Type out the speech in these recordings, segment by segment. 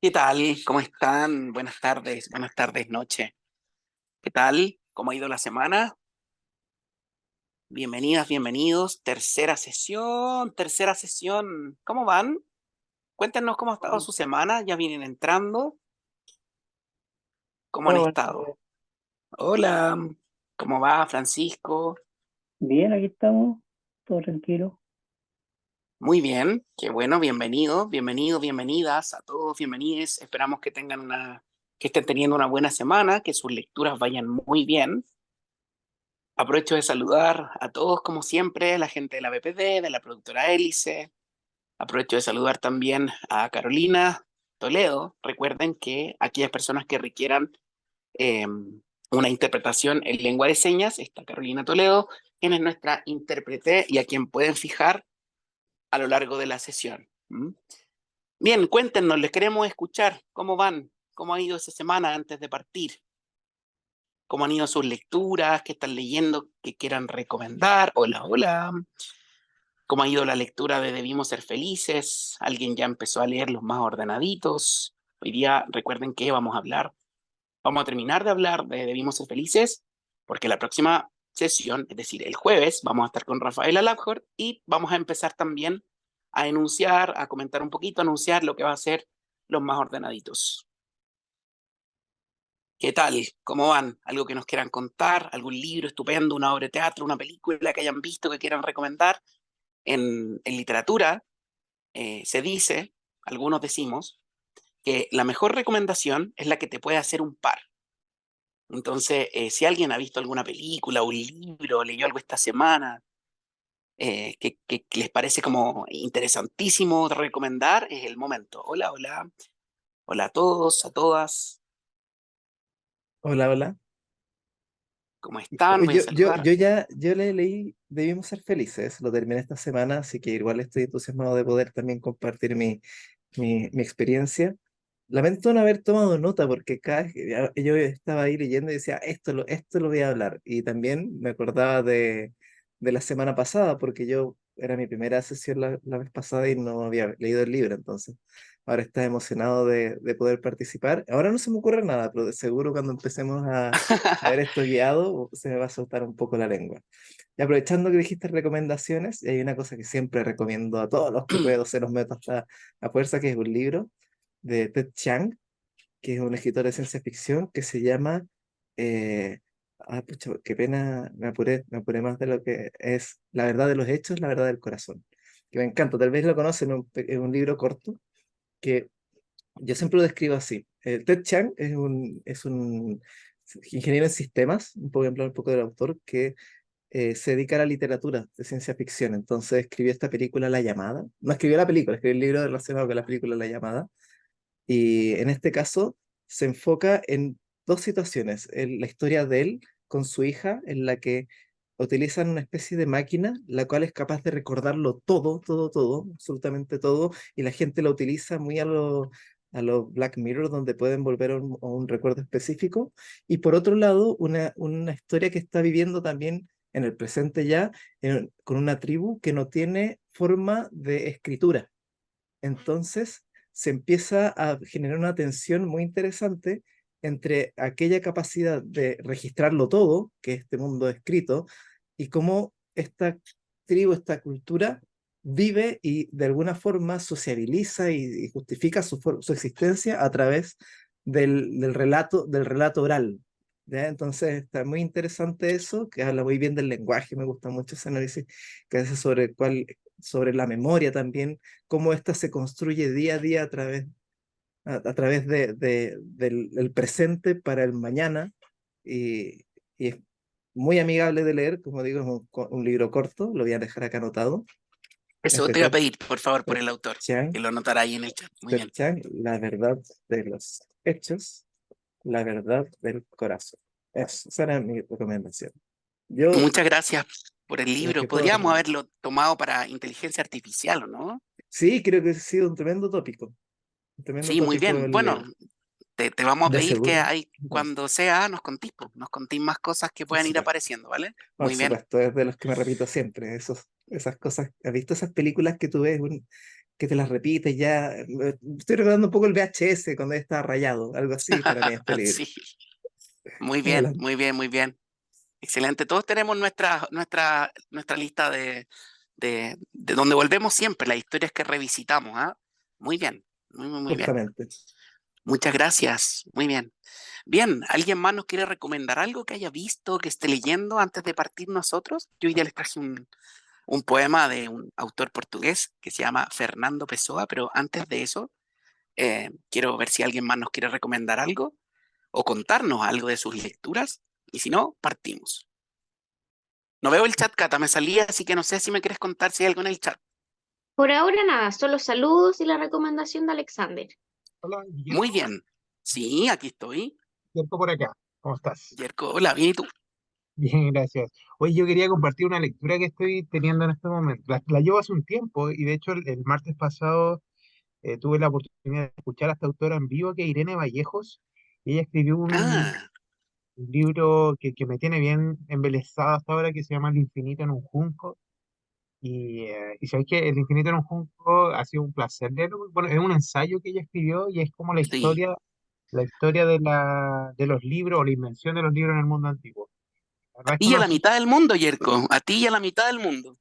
¿Qué tal? ¿Cómo están? Buenas tardes, noche. ¿Qué tal? ¿Cómo ha ido la semana? Bienvenidas, bienvenidos. Tercera sesión. ¿Cómo van? Cuéntenos cómo ha estado su semana. Ya vienen entrando. ¿Cómo han Hola, estado? Hola, ¿cómo va, Francisco? bien, aquí estamos, todo tranquilo. Muy bien, qué bueno, bienvenidas a todos, bienvenides. Esperamos que estén teniendo una buena semana, que sus lecturas vayan muy bien. Aprovecho de saludar a todos, como siempre, a la gente de la BPD, de la productora Hélice. Aprovecho de saludar también a Carolina Toledo. Recuerden que aquellas personas que requieran una interpretación en lengua de señas, está Carolina Toledo, quien es nuestra intérprete y a quien pueden fijar a lo largo de la sesión. ¿Mm? Bien, cuéntenos, les queremos escuchar. ¿Cómo van? ¿Cómo ha ido esa semana antes de partir? ¿Cómo han ido sus lecturas? ¿Qué están leyendo que quieran recomendar? Hola, hola. ¿Cómo ha ido la lectura de Debimos ser felices? ¿Alguien ya empezó a leer los más ordenaditos? Hoy día recuerden que vamos a terminar de hablar de Debimos ser felices, porque la próxima sesión, es decir, el jueves, vamos a estar con Rafaela Labjord y vamos a empezar también a enunciar, a comentar un poquito, a anunciar lo que va a ser los más ordenaditos. ¿Qué tal? ¿Cómo van? ¿Algo que nos quieran contar? ¿Algún libro estupendo, una obra de teatro, una película que hayan visto que quieran recomendar? En literatura se dice, algunos decimos, que la mejor recomendación es la que te puede hacer un par. Entonces, si alguien ha visto alguna película, un libro, leyó algo esta semana, que les parece como interesantísimo de recomendar, es el momento. Hola, hola, hola a todos, a todas, Hola, hola. ¿cómo están? Voy a saludar. Yo le leí Debimos ser felices, lo terminé esta semana, así que igual estoy entusiasmado de poder también compartir mi experiencia. Lamento no haber tomado nota porque cada vez que yo estaba ahí leyendo y decía, esto lo voy a hablar. Y también me acordaba de la semana pasada porque yo era mi primera sesión la vez pasada y no había leído el libro, entonces ahora está emocionado de poder participar. Ahora no se me ocurre nada, pero de seguro cuando empecemos a ver esto guiado se me va a soltar un poco la lengua. Y aprovechando que dijiste recomendaciones, y hay una cosa que siempre recomiendo a todos los que puedo, se los meto hasta a fuerza, que es un libro de Ted Chiang, que es un escritor de ciencia ficción que se llama, pucha, qué pena, me apuré más de lo que es La verdad de los hechos, la verdad del corazón, que me encanta, tal vez lo conocen, es un libro corto que yo siempre lo describo así. Ted Chiang es un ingeniero en sistemas, un poco, un poco del autor, que se dedica a la literatura de ciencia ficción. Entonces escribió esta película La Llamada. No escribió la película, escribió el libro relacionado con la película La Llamada. Y en este caso se enfoca en dos situaciones. La historia de él con su hija, en la que utilizan una especie de máquina, la cual es capaz de recordarlo todo, todo, todo, absolutamente todo, y la gente la utiliza muy a lo Black Mirror, donde pueden volver a un recuerdo específico. Y por otro lado, una historia que está viviendo también en el presente ya, con una tribu que no tiene forma de escritura. Entonces se empieza a generar una tensión muy interesante entre aquella capacidad de registrarlo todo, que es este mundo escrito, y cómo esta tribu, esta cultura vive y de alguna forma sociabiliza y justifica su existencia a través del relato oral. ¿Ya? Entonces está muy interesante eso, que habla muy bien del lenguaje, me gusta mucho ese análisis que hace sobre la memoria también, cómo ésta se construye día a día a través del presente para el mañana, y es muy amigable de leer, como digo, es un libro corto, lo voy a dejar acá anotado. Eso Este te iba a pedir, por favor, por Ted el autor, Chiang, que lo anotará ahí en el chat. Muy bien. La verdad de los hechos, la verdad del corazón. Esa era mi recomendación. Yo, Muchas gracias por el lo libro. que puedo Podríamos recomendar. haberlo tomado para inteligencia artificial, ¿o no? Sí, creo que ha sido un tremendo Sí, muy tópico bien. Bueno, te vamos a de pedir que seguro. ahí, cuando sea, nos contís, po, nos contís más cosas que Por puedan ir supuesto. apareciendo, ¿vale? Por Muy bien. supuesto, es de los que me repito siempre, esas cosas. ¿Has visto esas películas que tú ves que te las repites ya. Estoy recordando un poco el VHS cuando estaba rayado, algo así para mí este libro. Sí, muy bien, Adelante. muy bien, muy bien. Excelente. Todos tenemos nuestra lista de donde volvemos siempre, las historias que revisitamos, ¿ah? Muy bien, muy, muy, muy bien. Justamente. Muchas gracias. Muy bien. Bien, ¿alguien más nos quiere recomendar algo que haya visto, que esté leyendo antes de partir nosotros? Yo ya les traje un poema de un autor portugués que se llama Fernando Pessoa, pero antes de eso, quiero ver si alguien más nos quiere recomendar algo o contarnos algo de sus lecturas. Y si no, partimos. No veo el chat, Cata, me salía, así que no sé si me quieres contar si hay algo en el chat. Por ahora nada, solo saludos y la recomendación de Alexander. Hola, Muy Guillermo, bien. Sí, aquí estoy. Guillermo por acá. ¿Cómo estás? Yerko, hola, bien, ¿y tú? Bien, gracias. Hoy yo quería compartir una lectura que estoy teniendo en este momento. La llevo hace un tiempo y de hecho el martes pasado tuve la oportunidad de escuchar a esta autora en vivo, que es Irene Vallejos. Y ella escribió Ah, un libro que me tiene bien embelesado hasta ahora, que se llama El infinito en un junco. Y sabéis que El infinito en un junco ha sido un placer leerlo. Bueno, es un ensayo que ella escribió y es como sí. la historia de los libros o la invención de los libros en el mundo antiguo. La A verdad es que ti y a uno la mitad del mundo, Yerko. A ti y a la mitad del mundo.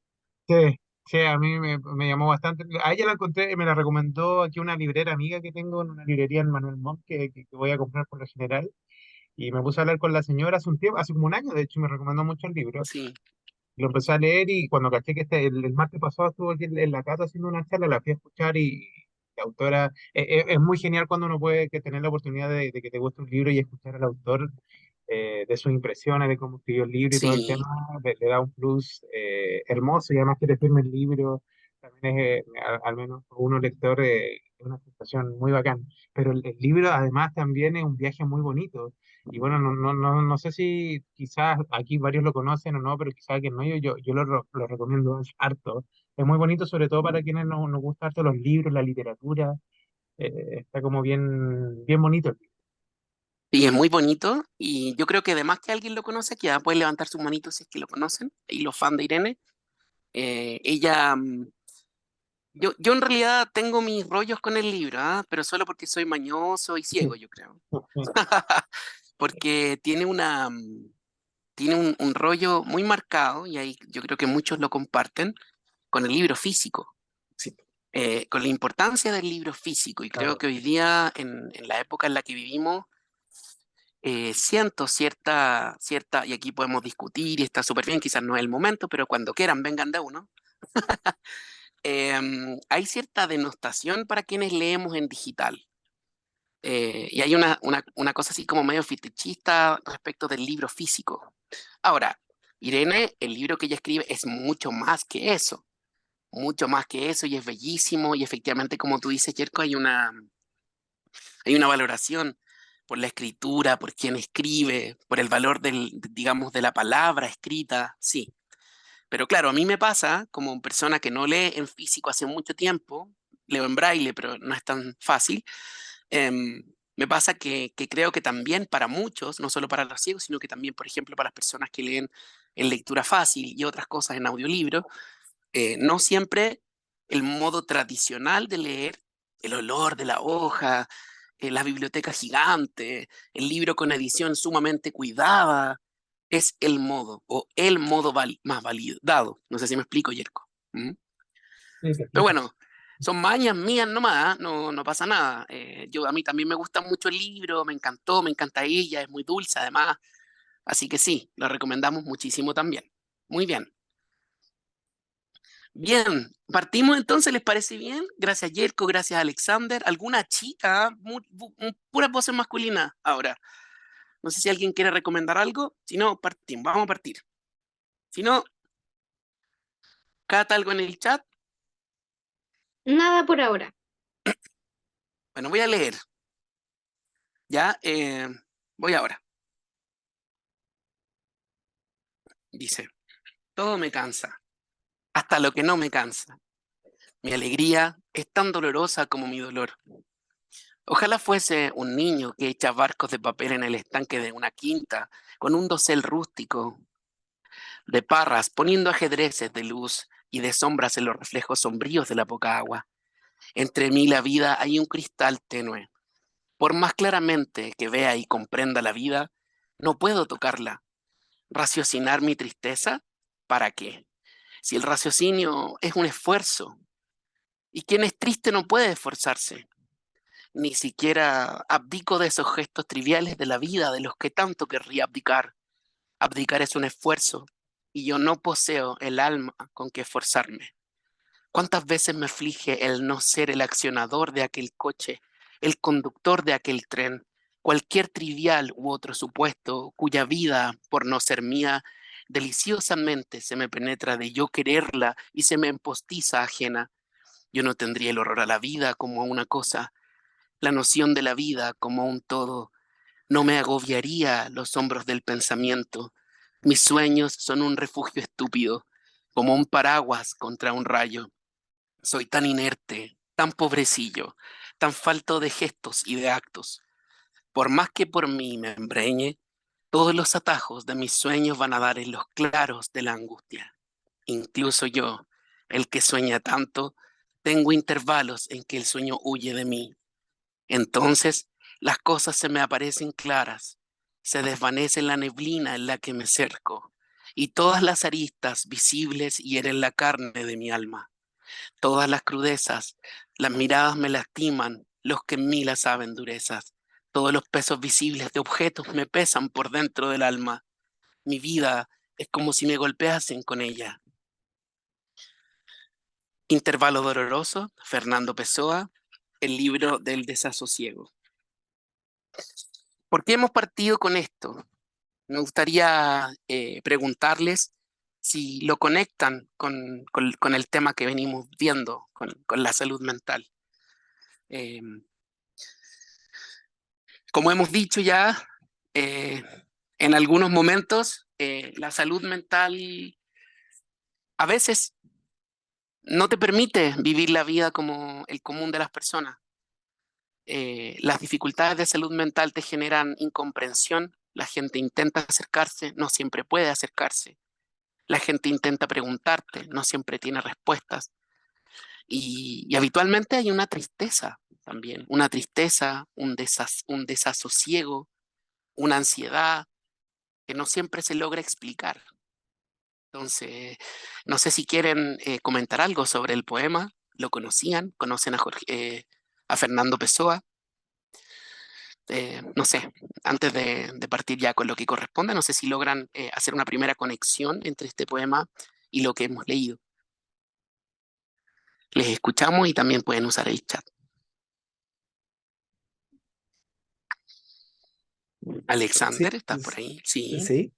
sí, sí, a mí me llamó bastante. A ella la encontré, me la recomendó aquí una librera amiga que tengo en una librería en Manuel Montt que voy a comprar por lo general. Y me puse a hablar con la señora hace un tiempo, hace como un año, de hecho, y me recomendó mucho el libro. Sí, Lo empecé a leer y cuando caché que el martes pasado estuvo aquí en la casa haciendo una charla, la fui a escuchar y la autora, es muy genial cuando uno puede que tener la oportunidad de que te guste un libro y escuchar al autor, de sus impresiones, de cómo escribió el libro y todo el tema, sí. le da un plus hermoso y además que te firme el libro, también es, al menos para uno lector, es una sensación muy bacán. Pero el libro además también es un viaje muy bonito. Y bueno, no sé si quizás aquí varios lo conocen o no, pero quizás que no, yo lo recomiendo harto. Es muy bonito, sobre todo para quienes nos gusta harto los libros, la literatura. Está como bien bonito. Y es muy bonito. Y yo creo que además que alguien lo conoce, que ya puede levantar su manito si es que lo conocen. Y los fans de Irene. Ella, yo en realidad tengo mis rollos con el libro, ¿ah? Pero solo porque soy mañoso y ciego, yo creo. Porque tiene un rollo muy marcado, y ahí yo creo que muchos lo comparten, con el libro físico, Sí. con la importancia del libro físico. Y creo Claro. que hoy día, en la época en la que vivimos, siento y aquí podemos discutir y está súper bien, quizás no es el momento, pero cuando quieran, vengan de uno. Hay cierta denostación para quienes leemos en digital. Y hay una cosa así como medio fetichista respecto del libro físico. Ahora, Irene, el libro que ella escribe es mucho más que eso y es bellísimo y efectivamente, como tú dices, Jerko, hay una valoración por la escritura, por quien escribe, por el valor digamos, de la palabra escrita, sí. Pero claro, a mí me pasa, como persona que no lee en físico hace mucho tiempo, leo en braille, pero no es tan fácil, me pasa que creo que también para muchos, no solo para los ciegos, sino que también, por ejemplo, para las personas que leen en lectura fácil y otras cosas en audiolibro, no siempre el modo tradicional de leer, el olor de la hoja, la biblioteca gigante, el libro con edición sumamente cuidada, es el modo o el modo más válido, dado. No sé si me explico, Yerko. ¿Mm? Sí, te Pero explicas. bueno, son mañas mías nomás, no pasa nada. A mí también me gusta mucho el libro, me encantó, me encanta ella, es muy dulce además. Así que sí, lo recomendamos muchísimo también. Muy bien. Bien, partimos entonces, ¿les parece bien? Gracias, Yerko, gracias, Alexander. ¿Alguna chica? Puras voces masculinas ahora. No sé si alguien quiere recomendar algo. Si no, partimos, vamos a partir. Si no, Cata, algo en el chat. Nada por ahora. Bueno, voy a leer. Ya, voy ahora. Dice, todo me cansa, hasta lo que no me cansa. Mi alegría es tan dolorosa como mi dolor. Ojalá fuese un niño que echa barcos de papel en el estanque de una quinta, con un dosel rústico de parras, poniendo ajedrezes de luz y de sombras en los reflejos sombríos de la poca agua. Entre mí y la vida hay un cristal tenue. Por más claramente que vea y comprenda la vida, no puedo tocarla. ¿Raciocinar mi tristeza? ¿Para qué? Si el raciocinio es un esfuerzo, y quien es triste no puede esforzarse. Ni siquiera abdico de esos gestos triviales de la vida de los que tanto querría abdicar. Abdicar es un esfuerzo, y yo no poseo el alma con que esforzarme. ¿Cuántas veces me aflige el no ser el accionador de aquel coche, el conductor de aquel tren, cualquier trivial u otro supuesto cuya vida, por no ser mía, deliciosamente se me penetra de yo quererla y se me empostiza ajena? Yo no tendría el horror a la vida como a una cosa, la noción de la vida como un todo. No me agobiaría los hombros del pensamiento. Mis sueños son un refugio estúpido, como un paraguas contra un rayo. Soy tan inerte, tan pobrecillo, tan falto de gestos y de actos. Por más que por mí me empreñe, todos los atajos de mis sueños van a dar en los claros de la angustia. Incluso yo, el que sueña tanto, tengo intervalos en que el sueño huye de mí. Entonces las cosas se me aparecen claras, se desvanece la neblina en la que me cerco, y todas las aristas visibles hieren la carne de mi alma. Todas las crudezas, las miradas me lastiman, los que en mí las saben durezas. Todos los pesos visibles de objetos me pesan por dentro del alma. Mi vida es como si me golpeasen con ella. Intervalo doloroso, Fernando Pessoa, el libro del desasosiego. ¿Por qué hemos partido con esto? Me gustaría preguntarles si lo conectan con el tema que venimos viendo, con la salud mental. Eh, Como hemos dicho ya, en algunos momentos, la salud mental a veces no te permite vivir la vida como el común de las personas. Las dificultades de salud mental te generan incomprensión. La gente intenta acercarse, no siempre puede acercarse. La gente intenta preguntarte, no siempre tiene respuestas. Y habitualmente hay una tristeza también, una tristeza, un desasosiego, una ansiedad que no siempre se logra explicar. Entonces, no sé si quieren comentar algo sobre el poema. ¿Lo conocían? ¿Conocen a Fernando Pessoa? No sé, antes de partir ya con lo que corresponde, no sé si logran hacer una primera conexión entre este poema y lo que hemos leído. Les escuchamos y también pueden usar el chat. Sí, Alexander, ¿estás por ahí? Sí. sí,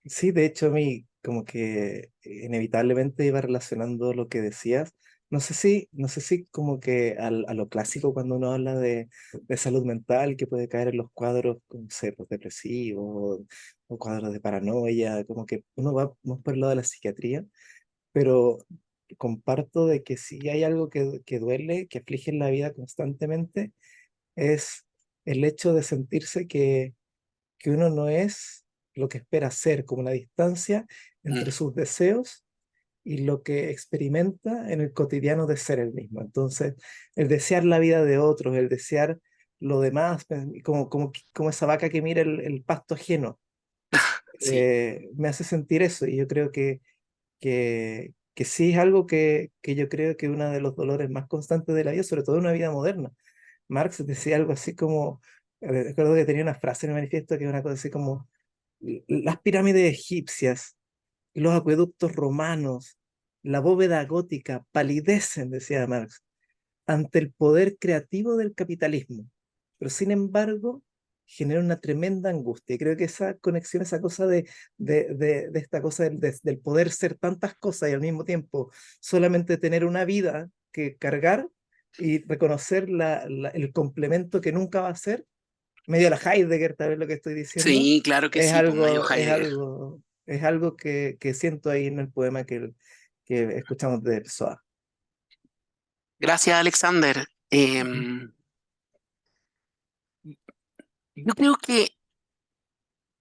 sí, de hecho a mí como que inevitablemente iba relacionando lo que decías. No sé si como que a lo clásico cuando uno habla de salud mental que puede caer en los cuadros, como sé, pues, depresivos o cuadros de paranoia, como que uno va más por el lado de la psiquiatría, pero comparto de que si hay algo que duele, que aflige en la vida constantemente, es el hecho de sentirse que uno no es lo que espera ser, como una distancia entre Mm. sus deseos y lo que experimenta en el cotidiano de ser el mismo. Entonces, el desear la vida de otros, el desear lo demás, como esa vaca que mira el pasto ajeno, Sí. me hace sentir eso y yo creo que sí es algo que yo creo que uno de los dolores más constantes de la vida, sobre todo en una vida moderna. Marx decía algo así como, recuerdo que tenía una frase en el manifiesto que era una cosa así como, las pirámides egipcias, los acueductos romanos, la bóveda gótica palidecen, decía Marx, ante el poder creativo del capitalismo, pero sin embargo genera una tremenda angustia. Y creo que esa conexión, esa cosa de esta cosa del poder ser tantas cosas y al mismo tiempo solamente tener una vida que cargar y reconocer el complemento que nunca va a ser, medio la Heidegger, tal vez lo que estoy diciendo, Sí, claro que es sí, pues Mario algo, es Heidegger. algo, es algo que siento ahí en el poema que escuchamos de Pessoa. Gracias, Alexander. Yo creo que,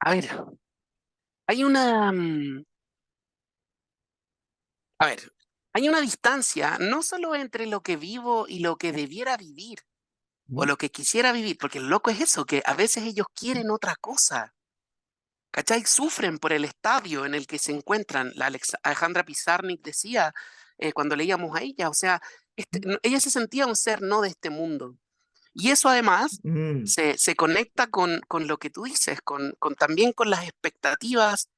a ver, hay una... a ver, hay una distancia no solo entre lo que vivo y lo que debiera vivir o ¿Mm? lo que quisiera vivir, porque lo loco es eso, que a veces ellos quieren otra cosa. ¿Cachai? Sufren por el estadio en el que se encuentran. Alejandra Pizarnik decía cuando leíamos a ella, o sea, ella se sentía un ser no de este mundo. Y eso además Mm, se conecta con lo que tú dices, también con las expectativas,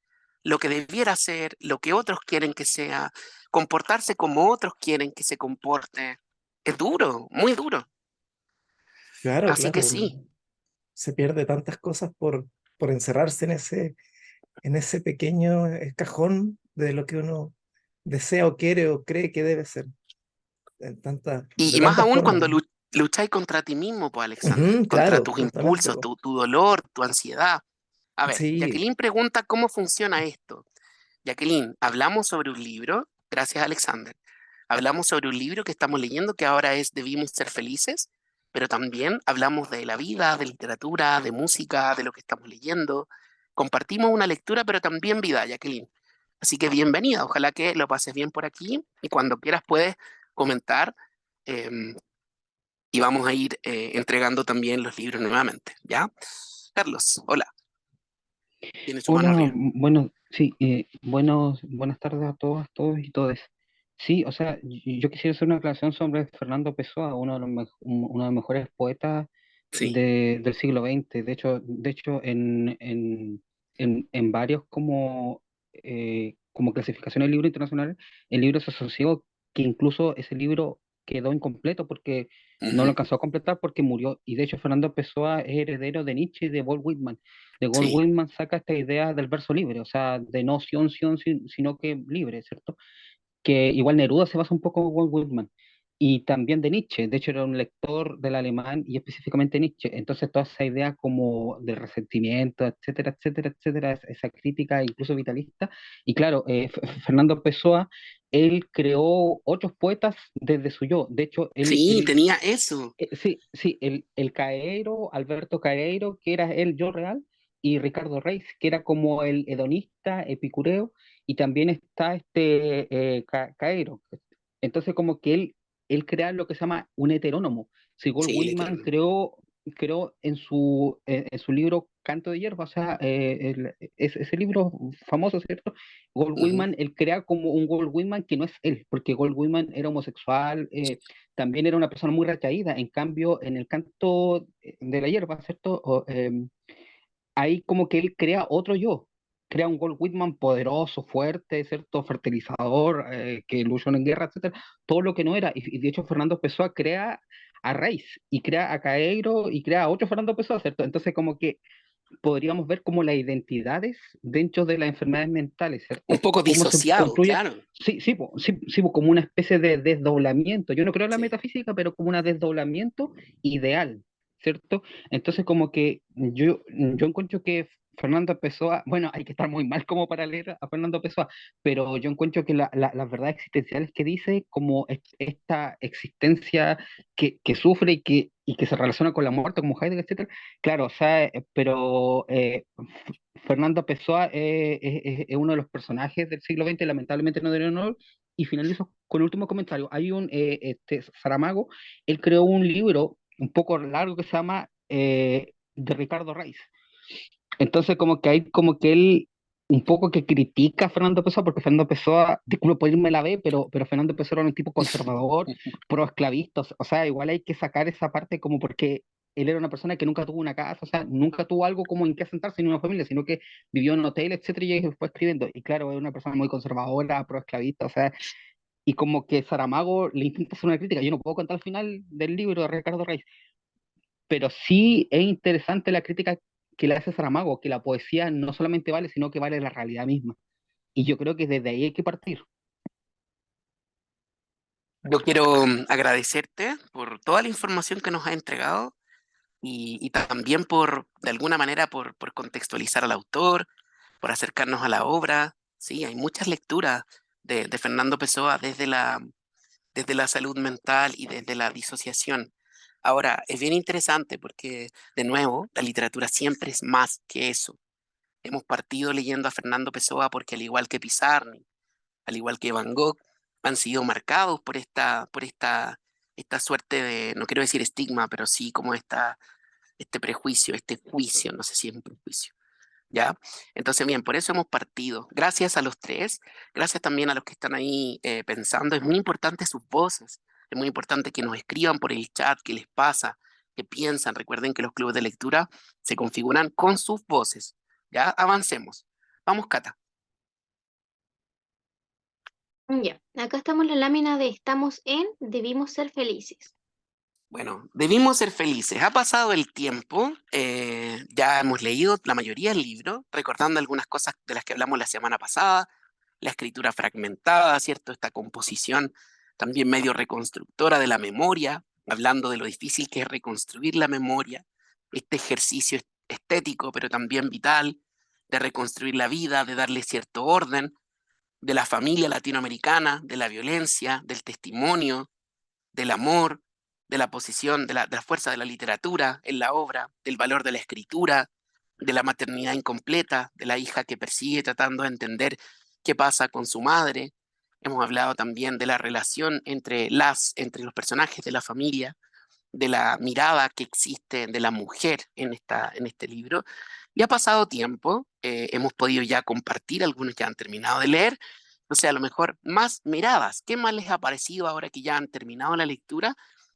lo que debiera ser, lo que otros quieren que sea, comportarse como otros quieren que se comporte. Es duro, muy duro. claro, Así que claro. sí. Se pierde tantas cosas por encerrarse en ese pequeño cajón de lo que uno desea o quiere o cree que debe ser, Y, de y más tantas aún formas. cuando lucháis contra ti mismo, pues, Alexander, Ujú, contra claro, tus justamente, impulsos, po. tu dolor, tu ansiedad. A ver, Sí, Jacqueline pregunta cómo funciona esto. Jacqueline, hablamos sobre un libro, gracias Alexander. Hablamos sobre un libro que estamos leyendo que ahora es Debimos ser felices, pero también hablamos de la vida, de literatura, de música, de lo que estamos leyendo. Compartimos una lectura, pero también vida, Jacqueline. Así que bienvenida, ojalá que lo pases bien por aquí y cuando quieras puedes comentar em, y vamos a ir entregando también los libros nuevamente, ¿ya? Carlos, hola, tiene su mano Hola, arriba. bueno, sí, buenas tardes a todas, todos y todes. Sí, o sea, yo quisiera hacer una aclaración sobre Fernando Pessoa, uno de los mejores poetas Sí. del siglo XX. De hecho, en varios como clasificaciones de libros internacionales, el libro se asoció que incluso ese libro quedó incompleto porque no lo Ujú. alcanzó a completar porque murió. Y de hecho, Fernando Pessoa es heredero de Nietzsche y de Walt Whitman. De Walt Sí. Whitman saca esta idea del verso libre, o sea, de no sion, sion, sino que libre, ¿cierto? Que igual Neruda se basa un poco en Walt Whitman. Y también de Nietzsche, de hecho era un lector del alemán y específicamente Nietzsche. Entonces toda esa idea como de resentimiento, etcétera, etcétera, etcétera, esa crítica incluso vitalista. Y claro, Fernando Pessoa, él creó otros poetas desde su yo. De hecho, Sí, tenía eso. sí, sí, el Caeiro, Alberto Caeiro, que era el yo real, y Ricardo Reis, que era como el hedonista, epicureo, y también está Caeiro. Entonces, como que él crea lo que se llama un heterónomo. Sigurd Sí, Whitman literal. creó en su libro Canto de Hierba, o sea, ese libro famoso, ¿cierto? Walt Ujú. Whitman, él crea como un Walt Whitman que no es él, porque Walt Whitman era homosexual, también era una persona muy recaída. En cambio, en el canto de la hierba, ¿cierto? Ahí como que él crea otro yo, crea un Walt Whitman poderoso, fuerte, ¿cierto? Fertilizador, que luchó en guerra, etcétera, todo lo que no era. Y de hecho, Fernando Pessoa crea a Reis y crea a Caeiro y crea a otro Fernando Pessoa, ¿cierto? Entonces, como que podríamos ver como las identidades dentro de las enfermedades mentales, Un ¿cierto? poco Cómo se disociado, construye, claro. sí, sí, sí, sí, como una especie de desdoblamiento. Yo no creo en la Sí. metafísica, pero como un desdoblamiento ideal, ¿cierto? Entonces, como que yo encuentro que Fernando Pessoa, bueno, hay que estar muy mal como para leer a Fernando Pessoa, pero yo encuentro que las verdades existenciales que dice, como esta existencia que sufre y que se relaciona con la muerte, como Heidegger, etcétera. Claro, o sea, pero Fernando Pessoa es uno de los personajes del siglo XX, lamentablemente no de honor. Y finalizo con el último comentario. Hay Saramago, él creó un libro un poco largo que se llama de Ricardo Reis. Entonces, como que hay como que él un poco que critica a Fernando Pessoa, porque Fernando Pessoa, disculpe por irme la ve, pero Fernando Pessoa era un tipo conservador, pro esclavista, o sea, igual hay que sacar esa parte como porque él era una persona que nunca tuvo una casa, o sea, nunca tuvo algo como en qué sentarse en una familia, sino que vivió en hotel, etcétera, y fue escribiendo. Y claro, es una persona muy conservadora, pro esclavista, o sea, y como que Saramago le intenta hacer una crítica. Yo no puedo contar el final del libro de Ricardo Reis, pero sí es interesante la crítica que le hace Saramago, que la poesía no solamente vale, sino que vale la realidad misma. Y yo creo que desde ahí hay que partir. Yo quiero agradecerte por toda la información que nos ha entregado y también de alguna manera, por contextualizar al autor, por acercarnos a la obra. Sí, hay muchas lecturas de Fernando Pessoa desde la salud mental y desde la disociación. Ahora, es bien interesante porque, de nuevo, la literatura siempre es más que eso. Hemos partido leyendo a Fernando Pessoa porque al igual que Pizarnik, al igual que Van Gogh, han sido marcados por esta suerte de, no quiero decir estigma, pero sí como este prejuicio, este juicio, no sé si es un prejuicio, ¿ya? Entonces, bien, por eso hemos partido. Gracias a los tres, gracias también a los que están ahí pensando. Es muy importante sus voces, es muy importante que nos escriban por el chat qué les pasa, qué piensan. Recuerden que los clubes de lectura se configuran con sus voces, ¿ya? Avancemos. Vamos, Cata. Ya, acá estamos en la lámina de estamos en debimos ser felices. Bueno, debimos ser felices. Ha pasado el tiempo, ya hemos leído la mayoría del libro, recordando algunas cosas de las que hablamos la semana pasada, la escritura fragmentada, ¿cierto? Esta composición también medio reconstructora de la memoria, hablando de lo difícil que es reconstruir la memoria, este ejercicio estético, pero también vital, de reconstruir la vida, de darle cierto orden, de la familia latinoamericana, de la violencia, del testimonio, del amor, de la posición, de la fuerza de la literatura en la obra, del valor de la escritura, de la maternidad incompleta, de la hija que persigue tratando de entender qué pasa con su madre. Hemos hablado también de la relación entre los personajes de la familia, de la mirada que existe de la mujer en este libro. Y ha pasado tiempo, hemos podido ya compartir, algunos ya han terminado de leer, o sea, a lo mejor más miradas. ¿Qué más les ha parecido ahora que ya han terminado la lectura?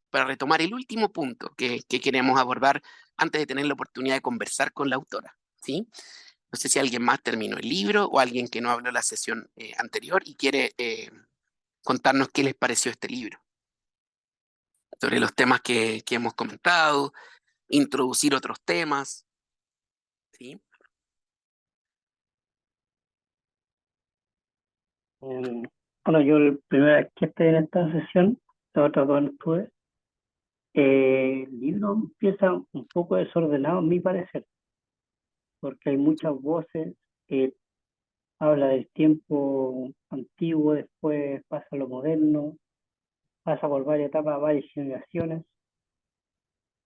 Para retomar el último punto que queremos abordar antes de tener la oportunidad de conversar con la autora, ¿sí? No sé si alguien más terminó el libro o alguien que no habló la sesión anterior y quiere contarnos qué les pareció este libro, sobre los temas que hemos comentado, introducir otros temas, ¿sí? Eh, bueno, yo la primera vez que estoy en esta sesión, la otra dos no estuve, el libro empieza un poco desordenado, a mi parecer, porque hay muchas voces, habla del tiempo antiguo, después pasa a lo moderno, pasa por varias etapas, varias generaciones,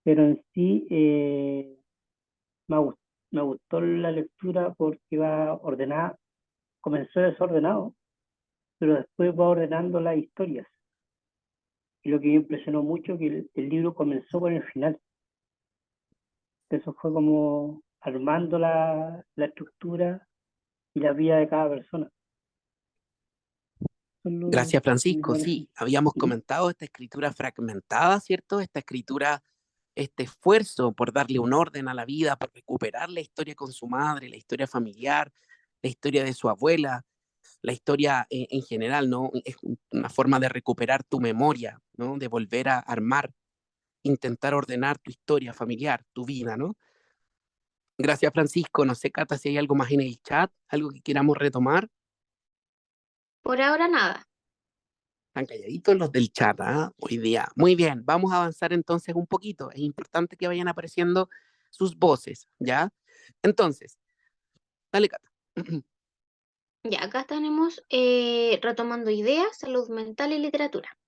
pero en sí me, gust- me gustó la lectura porque va ordenada, comenzó desordenado, pero después va ordenando las historias. Y lo que me impresionó mucho que el libro comenzó con el final. Eso fue como armando la estructura y la vida de cada persona. Son Gracias, mis Francisco. buenas. Sí, habíamos Ujú. comentado esta escritura fragmentada, ¿cierto? Esta escritura, este esfuerzo por darle un orden a la vida, por recuperar la historia con su madre, la historia familiar, la historia de su abuela, la historia en general, ¿no? Es una forma de recuperar tu memoria, ¿no? De volver a armar, intentar ordenar tu historia familiar, tu vida, ¿no? Gracias, Francisco. No sé, Cata, si hay algo más en el chat, algo que queramos retomar. Por ahora nada. Están calladitos los del chat, ¿ah? Hoy día. Muy bien, vamos a avanzar entonces un poquito. Es importante que vayan apareciendo sus voces, ¿ya? Entonces, dale, Cata. Ya, acá tenemos retomando ideas, salud mental y literatura.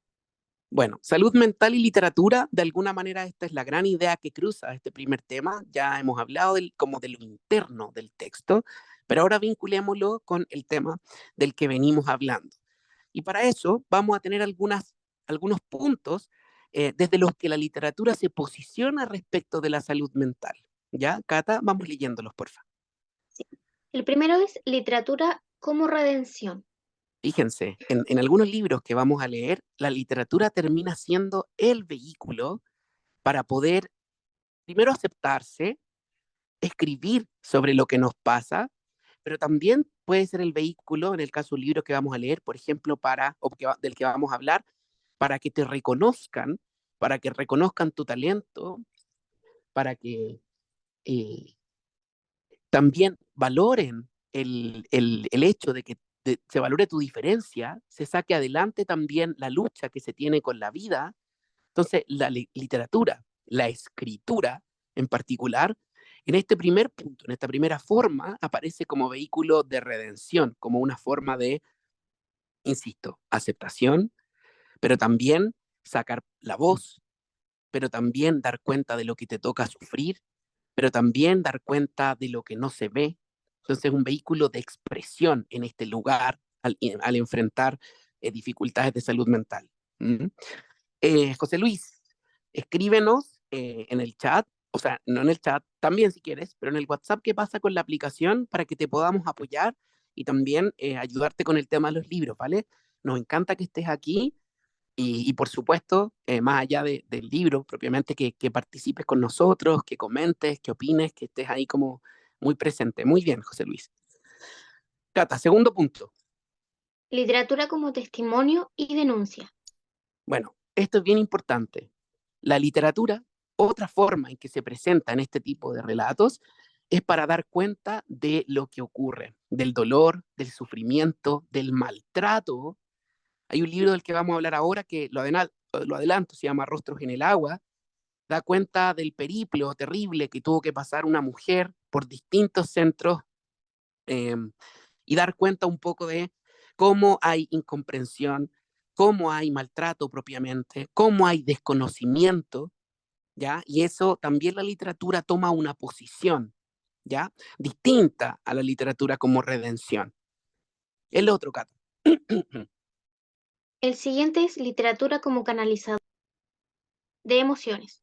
Bueno, salud mental y literatura, de alguna manera esta es la gran idea que cruza este primer tema. Ya hemos hablado como de lo interno del texto, pero ahora vinculémoslo con el tema del que venimos hablando. Y para eso vamos a tener algunos puntos desde los que la literatura se posiciona respecto de la salud mental. ¿Ya, Cata? Vamos leyéndolos, por favor. Sí. El primero es literatura como redención. Fíjense, en algunos libros que vamos a leer, la literatura termina siendo el vehículo para poder primero aceptarse, escribir sobre lo que nos pasa, pero también puede ser el vehículo, en el caso del libro que vamos a leer, por ejemplo, del que vamos a hablar, para que te reconozcan, para que reconozcan tu talento, para que eh, también valoren el hecho de que se valore tu diferencia, se saque adelante también la lucha que se tiene con la vida. Entonces, la literatura, la escritura en particular, en este primer punto, en esta primera forma, aparece como vehículo de redención, como una forma de, insisto, aceptación, pero también sacar la voz, pero también dar cuenta de lo que te toca sufrir, pero también dar cuenta de lo que no se ve. Entonces, un vehículo de expresión en este lugar al enfrentar dificultades de salud mental. ¿Mm? José Luis, escríbenos en el chat, o sea, no en el chat, también si quieres, pero en el WhatsApp qué pasa con la aplicación para que te podamos apoyar y también ayudarte con el tema de los libros, ¿vale? Nos encanta que estés aquí y por supuesto, más allá del libro propiamente, que participes con nosotros, que comentes, que opines, que estés ahí como muy presente. Muy bien, José Luis. Cata, segundo punto. Literatura como testimonio y denuncia. Bueno, esto es bien importante. La literatura, otra forma en que se presenta en este tipo de relatos, es para dar cuenta de lo que ocurre, del dolor, del sufrimiento, del maltrato. Hay un libro del que vamos a hablar ahora que lo adelanto, se llama Rostros en el agua, da cuenta del periplo terrible que tuvo que pasar una mujer por distintos centros eh, y dar cuenta un poco de cómo hay incomprensión, cómo hay maltrato propiamente, cómo hay desconocimiento, ¿ya? Y eso también la literatura toma una posición, ¿ya? Distinta a la literatura como redención. El otro, Cata. El siguiente es literatura como canalizador de emociones.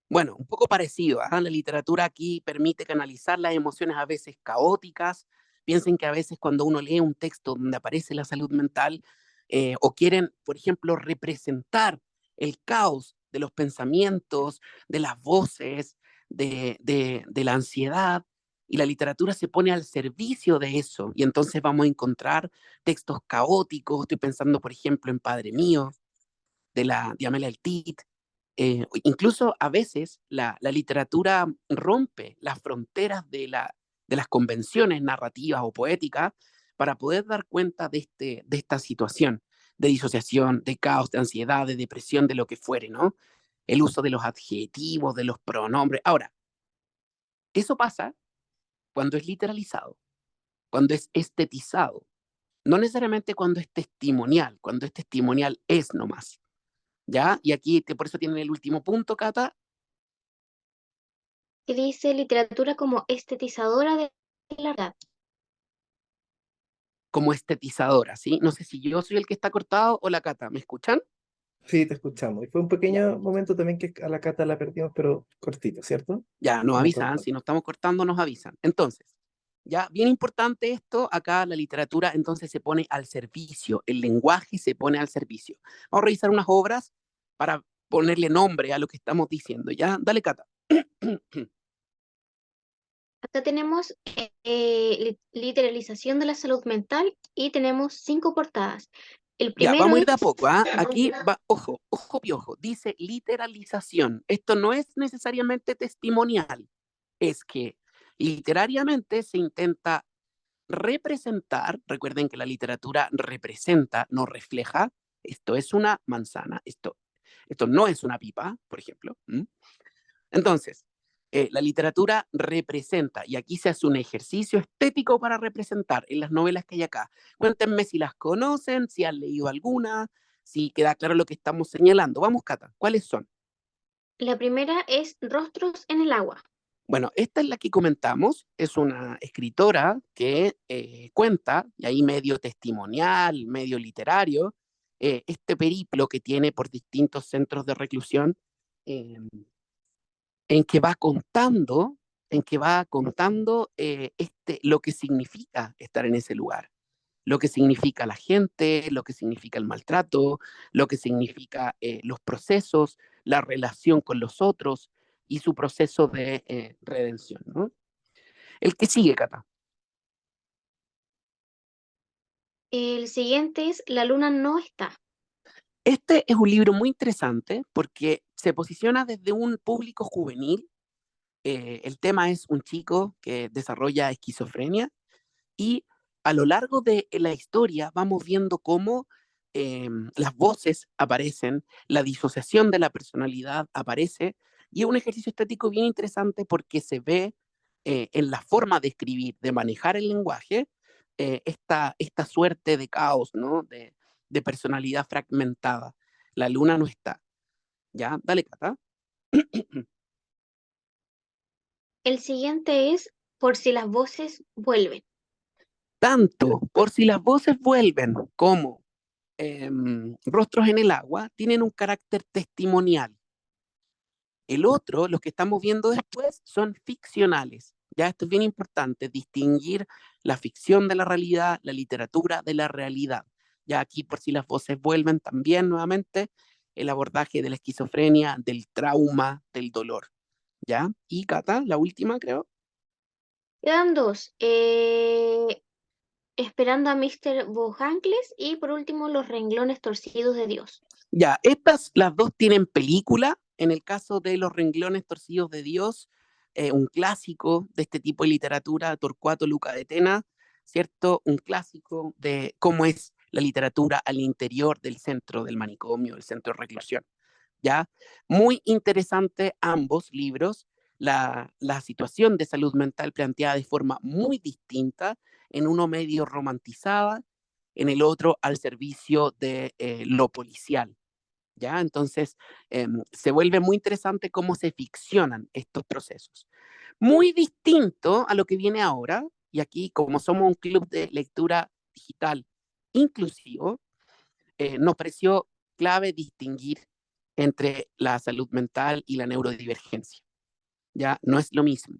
Bueno, un poco parecido, ¿ah? La literatura aquí permite canalizar las emociones a veces caóticas. Piensen que a veces cuando uno lee un texto donde aparece la salud mental o quieren, por ejemplo, representar el caos de los pensamientos, de las voces, de la ansiedad, y la literatura se pone al servicio de eso. Y entonces vamos a encontrar textos caóticos. Estoy pensando, por ejemplo, en Padre Mío, de Amelia Altit. Incluso a veces la literatura rompe las fronteras de las convenciones narrativas o poéticas para poder dar cuenta de esta situación de disociación, de caos, de ansiedad, de depresión, de lo que fuere, ¿no? El uso de los adjetivos, de los pronombres. Ahora, eso pasa cuando es literalizado, cuando es estetizado, no necesariamente cuando es testimonial. Cuando es testimonial es nomás. ¿Ya? Y aquí por eso tienen el último punto, Cata, Que dice literatura como estetizadora de la verdad. como estetizadora, ¿sí? No sé si yo soy el que está cortado o la Cata, ¿me escuchan? Sí, te escuchamos. Y fue un Ya, pequeño momento también que a la Cata la perdimos, pero cortito, ¿cierto? ya, nos Como avisan, corto. si nos estamos cortando, nos avisan. Entonces, ya, bien importante esto, acá la literatura entonces se pone al servicio, el lenguaje se pone al servicio. Vamos a revisar unas obras para ponerle nombre a lo que estamos diciendo, ¿ya? Dale, Cata. Acá tenemos literalización de la salud mental y tenemos 5 portadas. El Ya, primero vamos a ir de a es poco, ¿ah? Aquí va, ojo, ojo piojo, dice literalización. Esto no es necesariamente testimonial, es que literariamente se intenta representar, recuerden que la literatura representa, no refleja, esto es una manzana, esto no es una pipa, por ejemplo. ¿Mm? Entonces, la literatura representa, y aquí se hace un ejercicio estético para representar en las novelas que hay acá. Cuéntenme si las conocen, si han leído alguna, si queda claro lo que estamos señalando. Vamos, Cata, ¿cuáles son? la primera es Rostros en el agua. Bueno, esta es la que comentamos, es una escritora que cuenta, y ahí medio testimonial, medio literario, este periplo que tiene por distintos centros de reclusión, eh, en que va contando, lo que significa estar en ese lugar, lo que significa la gente, lo que significa el maltrato, lo que significa los procesos, la relación con los otros y su proceso de redención, ¿no? El que sigue, Cata. El siguiente es La luna no está. Este es un libro muy interesante porque se posiciona desde un público juvenil. El tema es un chico que desarrolla esquizofrenia y a lo largo de la historia vamos viendo cómo las voces aparecen, la disociación de la personalidad aparece, y es un ejercicio estético bien interesante porque se ve en la forma de escribir, de manejar el lenguaje, esta suerte de caos, ¿no? De personalidad fragmentada. La luna no está. ¿Ya? Dale, Cata. El siguiente es Por si las voces vuelven. Tanto por si las voces vuelven como Rostros en el agua, tienen un carácter testimonial. El otro, los que estamos viendo después, son ficcionales. Ya esto es bien importante, distinguir la ficción de la realidad, la literatura de la realidad. Ya aquí, por si las voces vuelven también nuevamente, el abordaje de la esquizofrenia, del trauma, del dolor. ¿Ya? Y Cata, la última, creo. Quedan dos. Esperando a Mr. Bojangles y por último Los renglones torcidos de Dios. Ya, estas, las dos tienen película. En el caso de Los renglones torcidos de Dios, un clásico de este tipo de literatura, Torcuato Luca de Tena, ¿cierto? Un clásico de cómo es la literatura al interior del centro del manicomio, del centro de reclusión. ¿Ya? Muy interesante ambos libros, la situación de salud mental planteada de forma muy distinta, en uno medio romantizada, en el otro al servicio de lo policial. ¿Ya? Entonces, se vuelve muy interesante cómo se ficcionan estos procesos. Muy distinto a lo que viene ahora, y aquí como somos un club de lectura digital inclusivo, nos pareció clave distinguir entre la salud mental y la neurodivergencia. Ya no es lo mismo.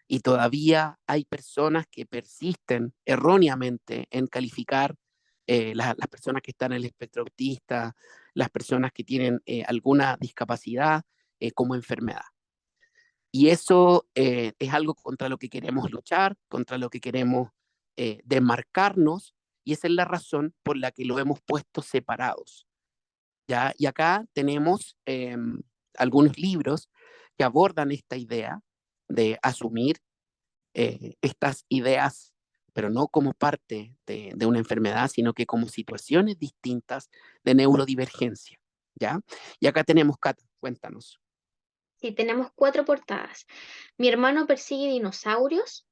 Y todavía hay personas que persisten erróneamente en calificar las personas que están en el espectro autista, las personas que tienen alguna discapacidad como enfermedad. Y eso es algo contra lo que queremos luchar, contra lo que queremos demarcarnos, y esa es la razón por la que lo hemos puesto separados. ¿Ya? Y acá tenemos algunos libros que abordan esta idea de asumir estas ideas, pero no como parte de una enfermedad, sino que como situaciones distintas de neurodivergencia. ¿Ya? Y acá tenemos, Cata, cuéntanos. Sí, tenemos 4 portadas. Mi hermano persigue dinosaurios.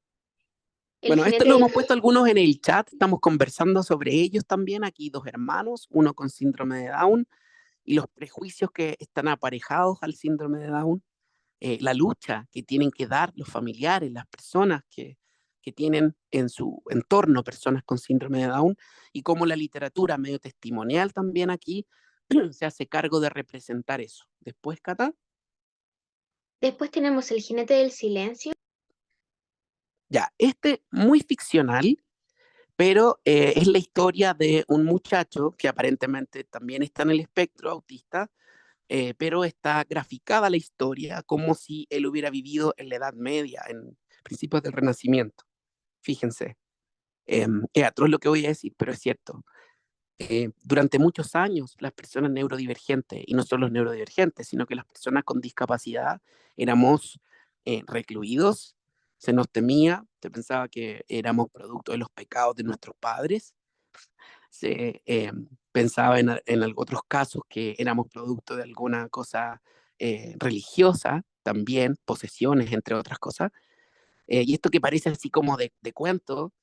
El Bueno, esto jinete lo del... hemos puesto algunos en el chat, estamos conversando sobre ellos también, aquí dos hermanos, uno con síndrome de Down, y los prejuicios que están aparejados al síndrome de Down, la lucha que tienen que dar los familiares, las personas que tienen en su entorno personas con síndrome de Down, y cómo la literatura medio testimonial también aquí se hace cargo de representar eso. Después, Cata. Después tenemos El jinete del silencio. Ya, este muy ficcional, pero es la historia de un muchacho que aparentemente también está en el espectro autista, pero está graficada la historia como si él hubiera vivido en la Edad Media, en principios del Renacimiento. Fíjense, es atroz lo que voy a decir, pero es cierto. Durante muchos años, las personas neurodivergentes, y no solo los neurodivergentes, sino que las personas con discapacidad, éramos recluidos, se nos temía, se pensaba que éramos producto de los pecados de nuestros padres, se pensaba en otros casos que éramos producto de alguna cosa religiosa, también posesiones, entre otras cosas. Y esto que parece así como de cuento,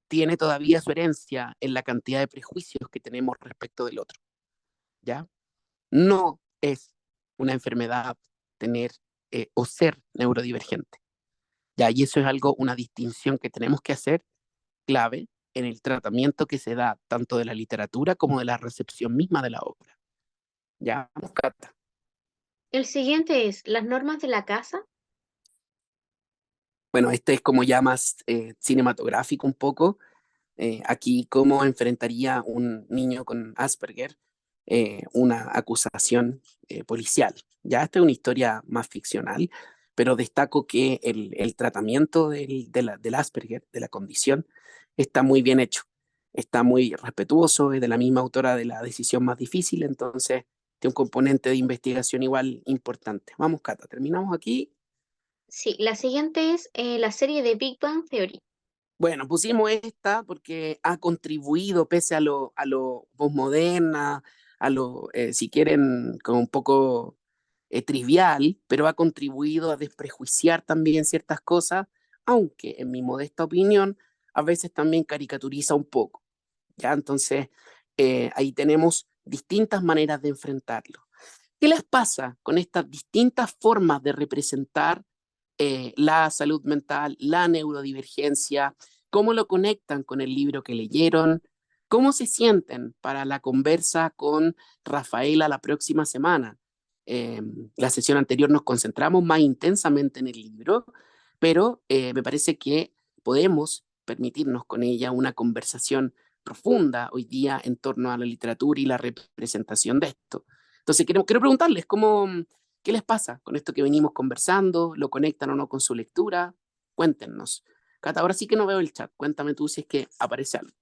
tiene todavía su herencia en la cantidad de prejuicios que tenemos respecto del otro, ¿ya? No es una enfermedad tener o ser neurodivergente, ¿ya? Y eso es algo, una distinción que tenemos que hacer clave en el tratamiento que se da tanto de la literatura como de la recepción misma de la obra, ¿ya? Cata. El siguiente es Las normas de la casa. Bueno, este es como ya más cinematográfico un poco. Aquí, ¿cómo enfrentaría un niño con Asperger una acusación policial? Ya esta es una historia más ficcional, pero destaco que el tratamiento del Asperger, de la condición, está muy bien hecho. Está muy respetuoso, es de la misma autora de La decisión más difícil, entonces tiene un componente de investigación igual importante. Vamos, Cata, terminamos aquí. Sí, la siguiente es la serie de Big Bang Theory. Bueno, pusimos esta porque ha contribuido, pese a lo posmoderna, si quieren, como un poco trivial, pero ha contribuido a desprejuiciar también ciertas cosas, aunque en mi modesta opinión, a veces también caricaturiza un poco. ¿Ya? Entonces, ahí tenemos distintas maneras de enfrentarlo. ¿Qué les pasa con estas distintas formas de representar la salud mental, la neurodivergencia? ¿Cómo lo conectan con el libro que leyeron? ¿Cómo se sienten para la conversa con Rafaela la próxima semana? La sesión anterior nos concentramos más intensamente en el libro, pero me parece que podemos permitirnos con ella una conversación profunda hoy día en torno a la literatura y la representación de esto. Entonces, quiero preguntarles qué les pasa con esto que venimos conversando, lo conectan o no con su lectura. Cuéntenos. Cata, ahora sí que no veo el chat. Cuéntame tú si es que aparece algo.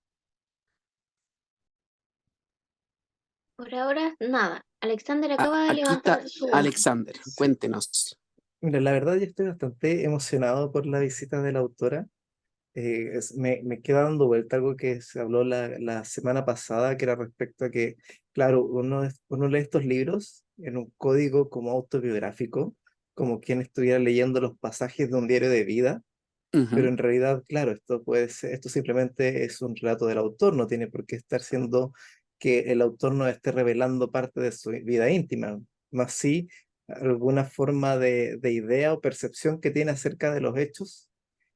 Por ahora, nada. Alexander acaba de Aquí está levantar su... Alexander. Sí. Cuéntenos. Mira, la verdad yo estoy bastante emocionado por la visita de la autora. Me queda dando vuelta algo que se habló la semana pasada, que era respecto a que, claro, uno lee estos libros en un código como autobiográfico, como quien estuviera leyendo los pasajes de un diario de vida, pero Ujú. en realidad, claro, esto simplemente es un relato del autor, no tiene por qué estar siendo que el autor nos esté revelando parte de su vida íntima, más sí alguna forma de idea o percepción que tiene acerca de los hechos,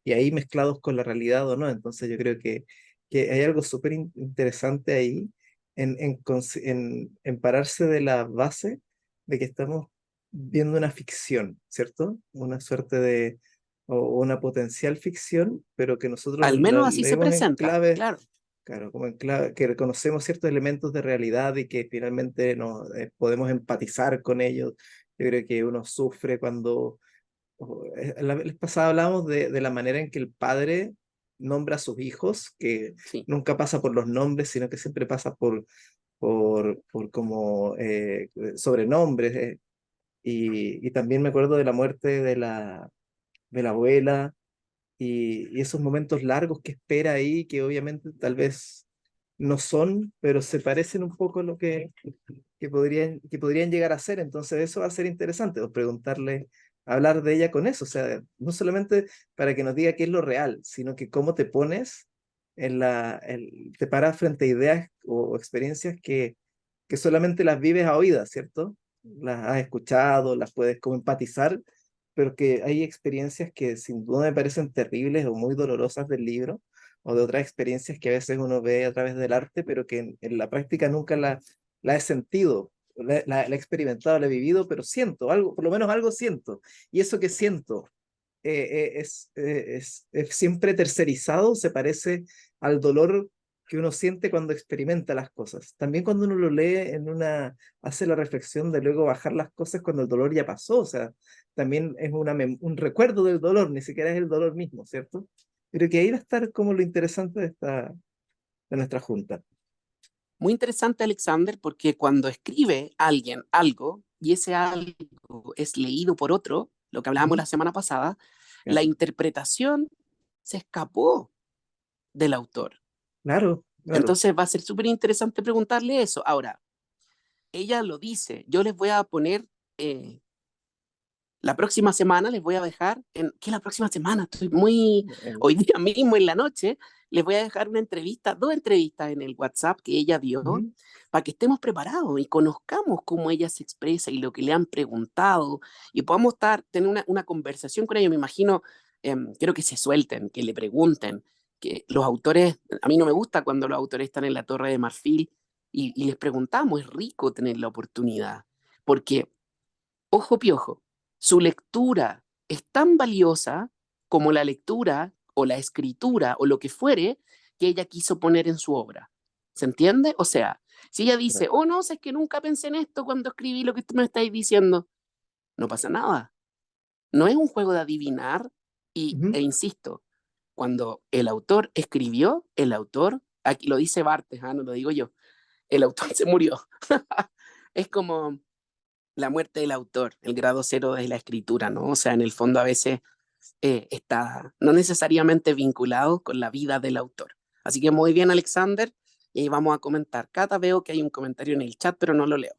y ahí mezclados con la realidad o no. Entonces yo creo que hay algo súper interesante ahí en pararse de la base de que estamos viendo una ficción, ¿cierto? Una suerte de o una potencial ficción, pero que nosotros Al la menos así se leemos en presenta, clave, claro. claro, como en clave, que reconocemos ciertos elementos de realidad y que finalmente nos podemos empatizar con ellos. Yo creo que uno sufre cuando... La vez pasada hablamos de la manera en que el padre nombra a sus hijos, que Sí. nunca pasa por los nombres, sino que siempre pasa por como sobrenombres. Y también me acuerdo de la muerte de la abuela y esos momentos largos que espera ahí, que obviamente tal vez no son, pero se parecen un poco a lo que podrían llegar a ser. Entonces eso va a ser interesante, o preguntarle, hablar de ella con eso, o sea, no solamente para que nos diga qué es lo real, sino que cómo te pones te paras frente a ideas o experiencias que solamente las vives a oídas, ¿cierto? Las has escuchado, las puedes como empatizar, pero que hay experiencias que sin duda me parecen terribles o muy dolorosas del libro, o de otras experiencias que a veces uno ve a través del arte, pero que en la práctica nunca la he sentido, la he experimentado, la he vivido, pero siento algo, por lo menos algo siento. Y eso que siento es siempre tercerizado, se parece al dolor que uno siente cuando experimenta las cosas. También cuando uno lo lee hace la reflexión de luego bajar las cosas cuando el dolor ya pasó, o sea, también es un recuerdo del dolor, ni siquiera es el dolor mismo, ¿cierto? Creo que ahí va a estar como lo interesante de nuestra junta. Muy interesante, Alexander, porque cuando escribe alguien algo y ese algo es leído por otro, lo que hablábamos Ujú. la semana pasada, la Claro, interpretación se escapó del autor. claro, claro. Entonces va a ser súper interesante preguntarle eso. Ahora, ella lo dice, yo les voy a poner, la próxima semana les voy a dejar, ¿qué la próxima semana? Estoy muy, Eh, hoy día mismo en la noche, les voy a dejar una entrevista, 2 entrevistas en el WhatsApp que ella dio, ujú. para que estemos preparados y conozcamos cómo ella se expresa y lo que le han preguntado, y podamos tener una conversación con ella. Me imagino, quiero que se suelten, que le pregunten, que los autores, a mí no me gusta cuando los autores están en la Torre de Marfil y les preguntamos, es rico tener la oportunidad, porque ojo piojo, su lectura es tan valiosa como la lectura o la escritura o lo que fuere que ella quiso poner en su obra. ¿Se entiende? O sea, si ella dice, Claro. oh no, es que nunca pensé en esto cuando escribí lo que tú me estáis diciendo, no pasa nada. No es un juego de adivinar Ujú. e insisto, cuando el autor escribió, el autor, aquí lo dice Barthes, no lo digo yo, el autor se murió. Es como la muerte del autor, el grado cero de la escritura, ¿no? O sea, en el fondo a veces está no necesariamente vinculado con la vida del autor. Así que muy bien, Alexander, y ahí vamos a comentar. Cata, veo que hay un comentario en el chat, pero no lo leo.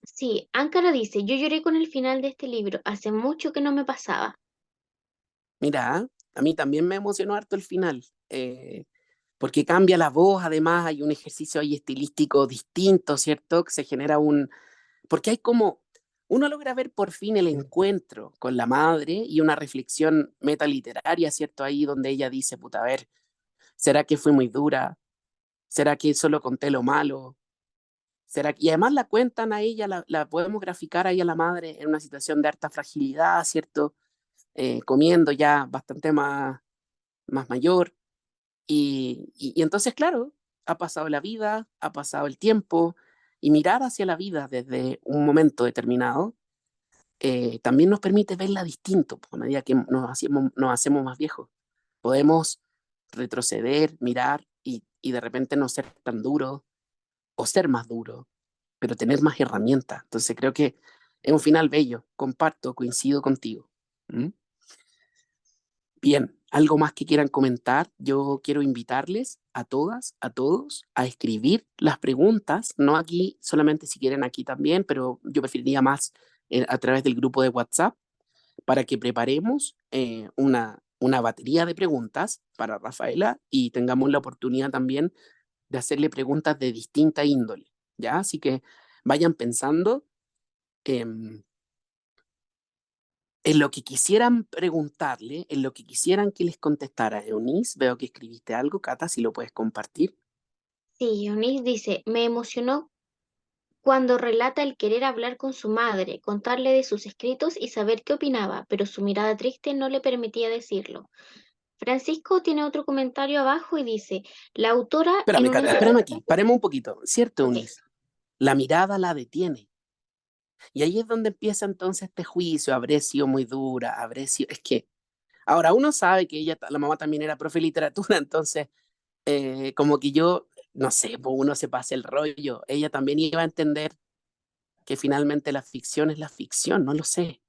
Sí, Ankara dice, yo lloré con el final de este libro, hace mucho que no me pasaba. Mira, a mí también me emocionó harto el final, porque cambia la voz, además hay un ejercicio ahí estilístico distinto, ¿cierto? Que se genera porque hay como, uno logra ver por fin el encuentro con la madre y una reflexión metaliteraria, ¿cierto? Ahí donde ella dice, puta, a ver, ¿será que fui muy dura? ¿Será que solo conté lo malo? ¿Será que... Y además la cuentan a ella, la podemos graficar ahí a la madre en una situación de harta fragilidad, ¿cierto? Comiendo ya bastante más mayor. Y entonces, claro, ha pasado la vida, ha pasado el tiempo, y mirar hacia la vida desde un momento determinado también nos permite verla distinto a medida que nos hacemos más viejos. Podemos retroceder, mirar y de repente no ser tan duro o ser más duro, pero tener más herramientas. Entonces creo que es un final bello. Comparto, coincido contigo. ¿Mm? Bien, algo más que quieran comentar. Yo quiero invitarles a todas, a todos, a escribir las preguntas, no aquí solamente si quieren aquí también, pero yo preferiría más a través del grupo de WhatsApp para que preparemos una batería de preguntas para Rafaela y tengamos la oportunidad también de hacerle preguntas de distinta índole, ¿ya? Así que vayan pensando em, en lo que quisieran preguntarle, en lo que quisieran que les contestara. Eunice, veo que escribiste algo, Cata, si lo puedes compartir. Sí, Eunice dice, me emocionó cuando relata el querer hablar con su madre, contarle de sus escritos y saber qué opinaba, pero su mirada triste no le permitía decirlo. Francisco tiene otro comentario abajo y dice, la autora en Espérame, una Cata, espérame entrevista... aquí, paremos un poquito. ¿Cierto, Ok, Eunice? La mirada la detiene. Y ahí es donde empieza entonces este juicio, habré sido muy dura, habré sido... Es que ahora uno sabe que ella, la mamá también era profe de literatura, entonces como que yo, no sé, pues uno se pasa el rollo. Ella también iba a entender que finalmente la ficción es la ficción, no lo sé.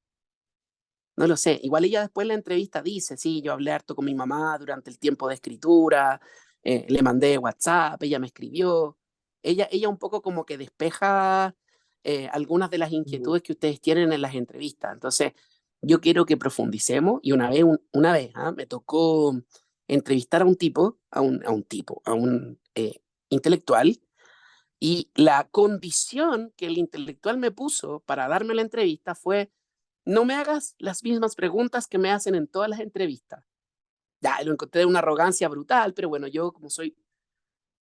No lo sé. Igual ella después en la entrevista dice, sí, yo hablé harto con mi mamá durante el tiempo de escritura, le mandé WhatsApp, ella me escribió. Ella un poco como que despeja algunas de las inquietudes que ustedes tienen en las entrevistas. Entonces, yo quiero que profundicemos y una vez me tocó entrevistar a un tipo, a un intelectual, y la condición que el intelectual me puso para darme la entrevista fue no me hagas las mismas preguntas que me hacen en todas las entrevistas. Ya, lo encontré de una arrogancia brutal, pero bueno, yo como soy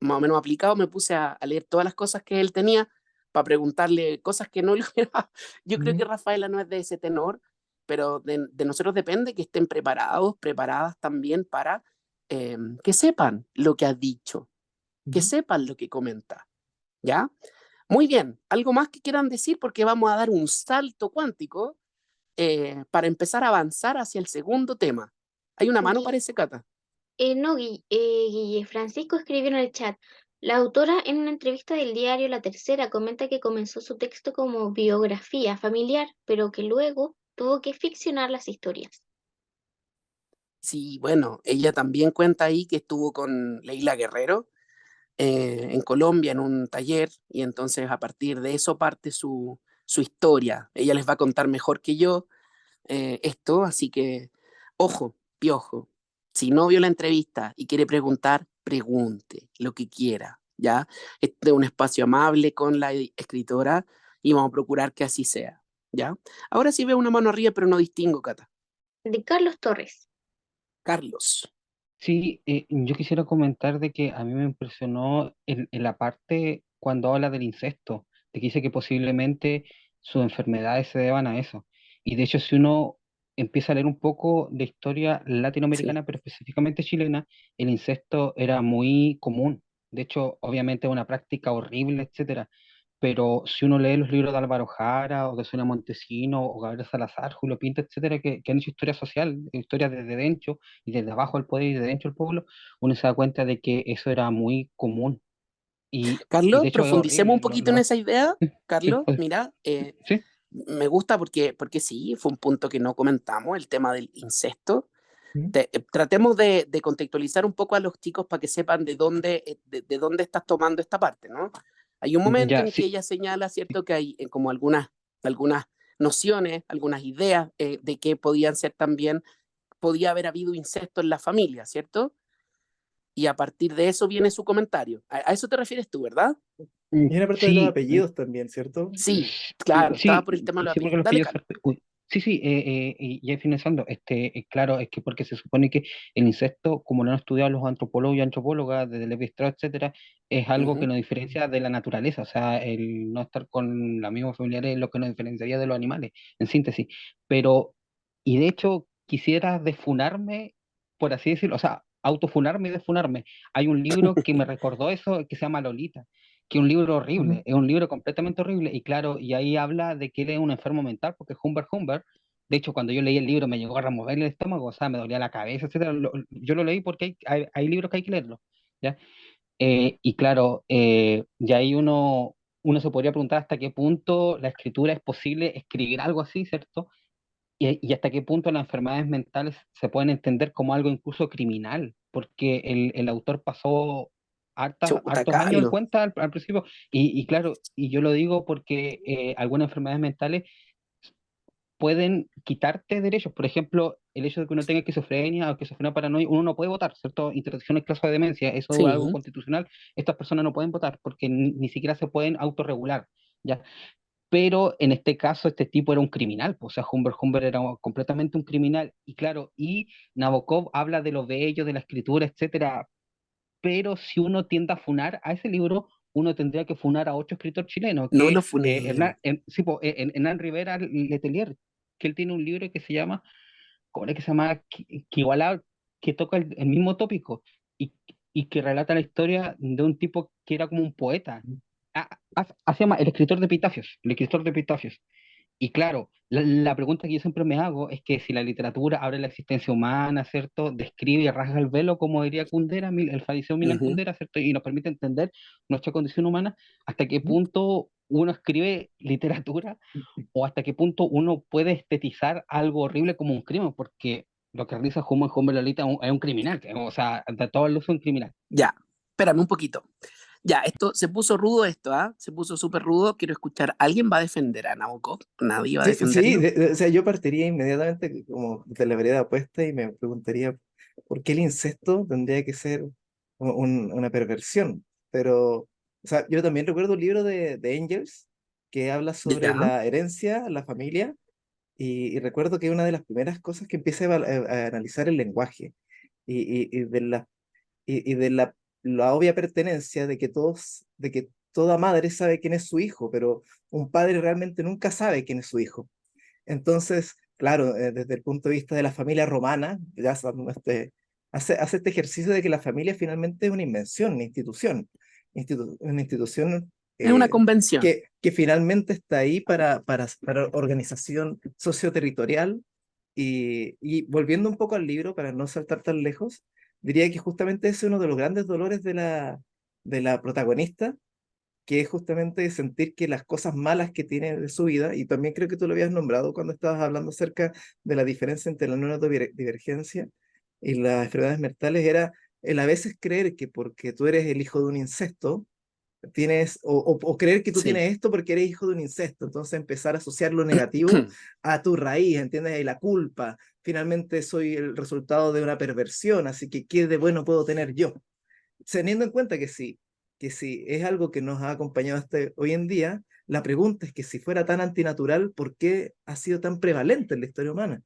más o menos aplicado, me puse a leer todas las cosas que él tenía para preguntarle cosas que no le hubiera... Yo creo que Ujú, Rafaela no es de ese tenor, pero de nosotros depende que estén preparados, preparadas también para que sepan lo que ha dicho, que ujú. sepan lo que comenta, ¿ya? Muy bien, algo más que quieran decir porque vamos a dar un salto cuántico para empezar a avanzar hacia el segundo tema. Hay una mano, Gui- parece, Cata. no, Guille, Francisco escribió en el chat, la autora en una entrevista del diario La Tercera comenta que comenzó su texto como biografía familiar, pero que luego tuvo que ficcionar las historias. Sí, bueno, ella también cuenta ahí que estuvo con Leila Guerrero en Colombia en un taller y entonces a partir de eso parte su historia. Ella les va a contar mejor que yo esto, así que ojo, piojo. Si no vio la entrevista y quiere preguntar, pregunte lo que quiera, ¿ya? Este es un espacio amable con la escritora y vamos a procurar que así sea, ¿ya? Ahora sí veo una mano arriba, pero no distingo, Cata. De Carlos Torres. Carlos. Sí, yo quisiera comentar de que a mí me impresionó en la parte cuando habla del incesto, de que dice que posiblemente sus enfermedades se deban a eso. Y de hecho, si uno empieza a leer un poco de historia Sí. latinoamericana, pero específicamente chilena, el incesto era muy común. De hecho, obviamente es una práctica horrible, etcétera. Pero si uno lee los libros de Álvaro Jara o de Sonia Montesino o Gabriel Salazar, Julio Pinto, etcétera, que han hecho historia social, historia desde dentro y desde abajo del poder y desde dentro del pueblo, uno se da cuenta de que eso era muy común. Y Carlos, de hecho es profundicemos horrible. un poquito en esa idea. Sí, Carlos, mira, sí, me gusta porque sí, fue un punto que no comentamos, el tema del incesto. ¿Mm? Tratemos de contextualizar un poco a los chicos para que sepan de dónde estás tomando esta parte, ¿no? Hay un momento ya, en que sí, ella señala, ¿cierto?, que hay como algunas nociones, algunas ideas de que podían ser también, podía haber habido incesto en la familia, ¿cierto? Y a partir de eso viene su comentario. A eso te refieres tú, ¿verdad? Y una parte de los sí, apellidos también, ¿cierto? Sí, claro, estaba sí, por el tema de los sí, porque apellidos. los Dale, pillos, Carlos. Sí, sí, y ahí finalizando, claro, es que porque se supone que el insecto, como lo han estudiado los antropólogos y antropólogas, desde Levi Strauss, etcétera, es algo que Ujú. nos diferencia de la naturaleza, o sea, el no estar con la misma familiar es lo que nos diferenciaría de los animales, en síntesis. Pero, y de hecho, quisiera defunarme, por así decirlo, o sea, autofunarme y defunarme. Hay un libro que me recordó eso, que se llama Lolita, que es un libro Ujú. horrible, es un libro completamente horrible, y claro, y ahí habla de que él es un enfermo mental, porque Humbert Humbert, de hecho, cuando yo leí el libro me llegó a remover el estómago, o sea, me dolía la cabeza, etcétera. Yo lo leí porque hay libros que hay que leerlos, ¿ya? Y claro, y ahí uno se podría preguntar hasta qué punto la escritura es posible escribir algo así, ¿cierto? Y hasta qué punto las enfermedades mentales se pueden entender como algo incluso criminal, porque el autor pasó Chuta, hartos años, él Carlos. cuenta al principio, y claro, y yo lo digo porque algunas enfermedades mentales pueden quitarte derechos. Por ejemplo, el hecho de que uno tenga esquizofrenia o esquizofrenia paranoia, uno no puede votar, ¿cierto? Intersecciones clase de demencia, eso es algo Sí. constitucional. Estas personas no pueden votar porque ni siquiera se pueden autorregular, ¿ya? Pero en este caso, este tipo era un criminal, pues, o sea, Humbert era completamente un criminal. Y claro, y Nabokov habla de lo bello, de la escritura, etcétera. Pero si uno tiende a funar a ese libro, uno tendría que funar a otro escritor chileno, No que lo es funemos. sí, po, Hernán Rivera Letelier, que él tiene un libro que se llama, ¿cómo es que se llama? Que iguala, que toca el mismo tópico y, y que relata la historia de un tipo que era como un poeta. Se llama El escritor de epitafios, el escritor de epitafios. Y claro, la pregunta que yo siempre me hago es que si la literatura abre la existencia humana, ¿cierto? Describe y rasga el velo, como diría Kundera, el fariseo Milan Ujú. Kundera, ¿cierto? Y nos permite entender nuestra condición humana, ¿hasta qué Ujú. punto uno escribe literatura o hasta qué punto uno puede estetizar algo horrible como un crimen? Porque lo que realiza Homer Lolita es un criminal, o sea, de todo el uso un criminal. Ya, espérame un poquito. Ya, esto se puso rudo esto, ¿ah? Se puso súper rudo. Quiero escuchar. ¿Alguien va a defender a Nabokov? ¿Nadie va a Sí, sí, defenderlo? o sea, yo partiría inmediatamente como de la vereda opuesta y me preguntaría por qué el incesto tendría que ser una perversión. Pero, o sea, yo también recuerdo un libro de Engels que habla sobre Ya. la herencia, la familia, y recuerdo que una de las primeras cosas que empieza a analizar el lenguaje y de y de la obvia pertenencia de que toda madre sabe quién es su hijo, pero un padre realmente nunca sabe quién es su hijo. Entonces, claro, desde el punto de vista de la familia romana, hace este ejercicio de que la familia finalmente es una invención, una institución, una institución Es una convención. que finalmente está ahí para organización socioterritorial. Y volviendo un poco al libro, para no saltar tan lejos, diría que justamente ese es uno de los grandes dolores de la protagonista, que es justamente sentir que las cosas malas que tiene de su vida, y también creo que tú lo habías nombrado cuando estabas hablando acerca de la diferencia entre la neurodivergencia y las enfermedades mentales, era el a veces creer que porque tú eres el hijo de un incesto, tienes, o creer que tú Sí. tienes esto porque eres hijo de un incesto, entonces empezar a asociar lo negativo a tu raíz, ¿entiendes? Y la culpa, finalmente soy el resultado de una perversión, así que ¿qué de bueno puedo tener yo? Teniendo en cuenta que sí es algo que nos ha acompañado hasta hoy en día, la pregunta es que si fuera tan antinatural, ¿por qué ha sido tan prevalente en la historia humana?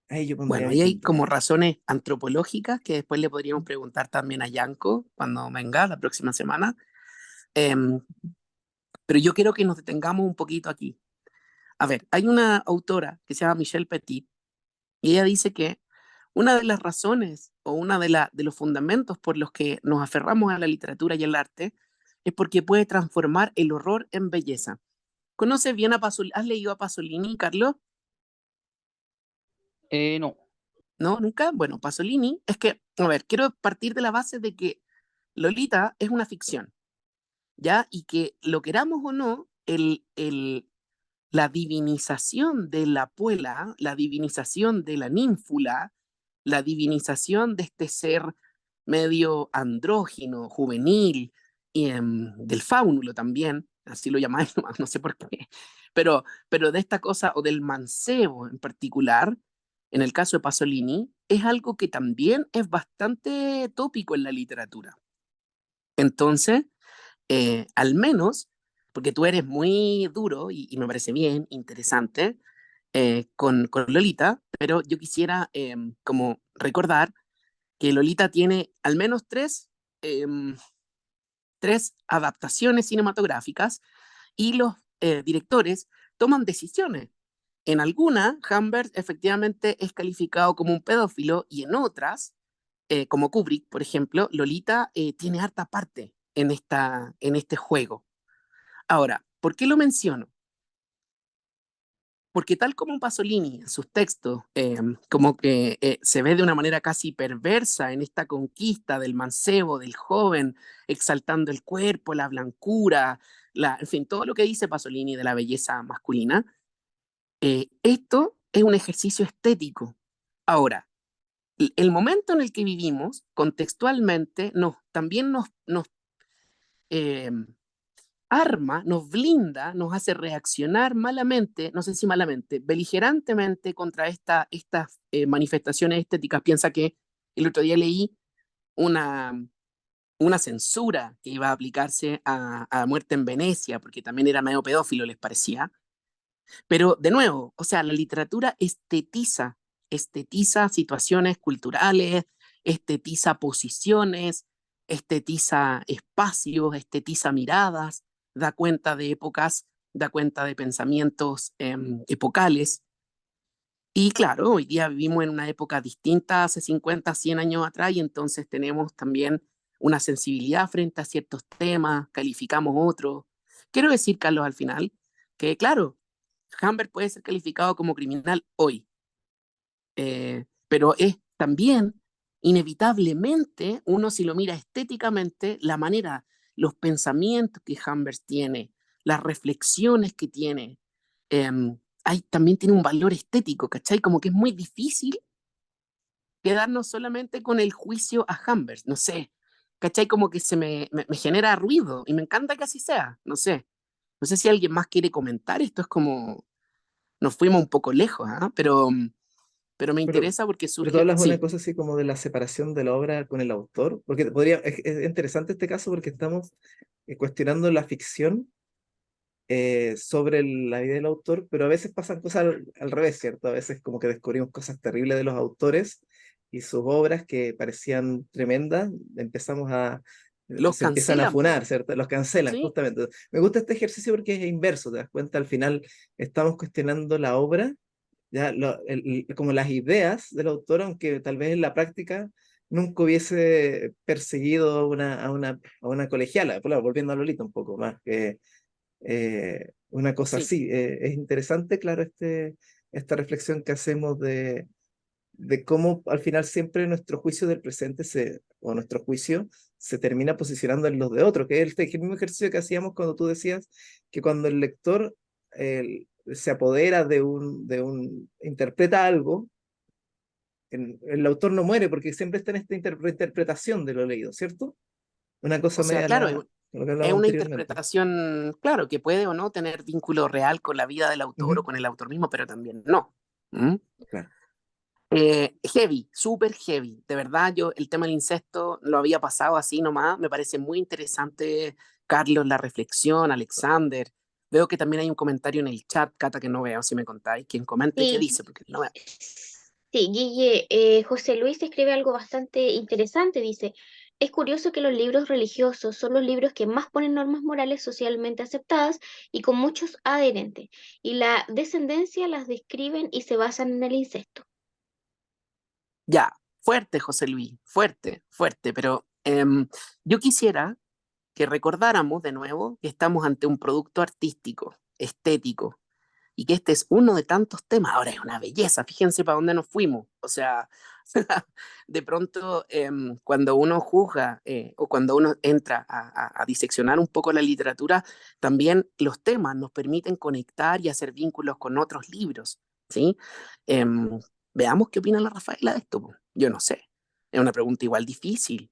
Ahí yo pondría Bueno, mi ahí hay punto. como razones antropológicas que después le podríamos preguntar también a Yanko cuando venga la próxima semana. Em, pero yo quiero que nos detengamos un poquito aquí. A ver, hay una autora que se llama Michelle Petit y ella dice que una de las razones o una de los fundamentos por los que nos aferramos a la literatura y el arte es porque puede transformar el horror en belleza. ¿Conoces bien a Pasolini? ¿Has leído a Pasolini, Carlos? No. ¿No? ¿Nunca? Bueno, Pasolini es que, a ver, quiero partir de la base de que Lolita es una ficción, ¿ya? Y que lo queramos o no, la divinización de la puela, la divinización de la ninfula, la divinización de este ser medio andrógino, juvenil, y del faunulo también, así lo llamáis, no sé por qué, pero de esta cosa, o del mancebo en particular, en el caso de Pasolini, es algo que también es bastante tópico en la literatura. Entonces, al menos, porque tú eres muy duro y me parece bien, interesante, con Lolita, pero yo quisiera como recordar que Lolita tiene al menos tres adaptaciones cinematográficas y los directores toman decisiones. En alguna, Humbert efectivamente es calificado como un pedófilo y en otras, como Kubrick, por ejemplo, Lolita tiene harta parte en este juego. Ahora, ¿por qué lo menciono? Porque tal como Pasolini en sus textos, como que se ve de una manera casi perversa en esta conquista del mancebo, del joven, exaltando el cuerpo, la blancura, en fin, todo lo que dice Pasolini de la belleza masculina, esto es un ejercicio estético. Ahora, el momento en el que vivimos, contextualmente, también nos eh, arma, nos blinda, nos hace reaccionar malamente, no sé si malamente, beligerantemente contra estas manifestaciones estéticas. Piensa que el otro día leí una, una censura que iba a aplicarse a Muerte en Venecia, porque también era medio pedófilo, les parecía. Pero de nuevo, o sea, la literatura estetiza situaciones culturales, estetiza posiciones, estetiza espacios, estetiza miradas, da cuenta de épocas, da cuenta de pensamientos epocales. Y claro, hoy día vivimos en una época distinta hace 50, 100 años atrás y entonces tenemos también una sensibilidad frente a ciertos temas, calificamos otros. Quiero decir, Carlos, al final, que claro, Humbert puede ser calificado como criminal hoy, pero es también, inevitablemente, uno si lo mira estéticamente, la manera, los pensamientos que Humbert tiene, las reflexiones que tiene, también tiene un valor estético, ¿cachai? Como que es muy difícil quedarnos solamente con el juicio a Humbert, no sé, ¿cachai? Como que me genera ruido y me encanta que así sea, no sé. No sé si alguien más quiere comentar, esto es como, nos fuimos un poco lejos, ¿ah? Pero me Pero, interesa porque pero tú surge, hablas una sí, cosa así como de la separación de la obra con el autor, porque podría, es interesante este caso porque estamos cuestionando la ficción sobre la vida del autor, pero a veces pasan cosas al revés, ¿cierto? A veces como que descubrimos cosas terribles de los autores y sus obras que parecían tremendas, empezamos a, los se empiezan a cancelan, funar, po, ¿cierto? Los cancelan, ¿sí? justamente. Me gusta este ejercicio porque es inverso, te das cuenta, al final estamos cuestionando la obra, ya como las ideas del autor, aunque tal vez en la práctica nunca hubiese perseguido a una colegiala, claro, volviendo a Lolita un poco más, que una cosa Sí, así. Es interesante, claro, esta reflexión que hacemos de cómo al final siempre nuestro juicio del presente o nuestro juicio se termina posicionando en los de otros, que es el mismo ejercicio que hacíamos cuando tú decías que cuando el lector se apodera interpreta algo, el autor no muere porque siempre está en esta reinterpretación de lo leído, ¿cierto? Una cosa o sea, media claro, lo que es hablábamos una anteriormente. interpretación, claro, que puede o no tener vínculo real con la vida del autor o Ujú, con el autor mismo, pero también no. ¿Mm? claro. Heavy, súper heavy. De verdad, yo el tema del incesto lo había pasado así nomás. Me parece muy interesante, Carlos, la reflexión, Alexander. Veo que también hay un comentario en el chat, Cata, que no veo, si me contáis. Quien comente qué Sí, dice, porque no veo. sí, Guille, José Luis escribe algo bastante interesante, dice, es curioso que los libros religiosos son los libros que más ponen normas morales socialmente aceptadas y con muchos adherentes, y la descendencia las describen y se basan en el incesto. Ya, fuerte, José Luis, fuerte, fuerte, pero yo quisiera que recordáramos de nuevo que estamos ante un producto artístico, estético, y que este es uno de tantos temas. Ahora es una belleza, fíjense para dónde nos fuimos. O sea, de pronto cuando uno juzga o cuando uno entra a diseccionar un poco la literatura, también los temas nos permiten conectar y hacer vínculos con otros libros, ¿sí? Veamos qué opina la Rafaela de esto, po. Yo no sé, es una pregunta igual difícil.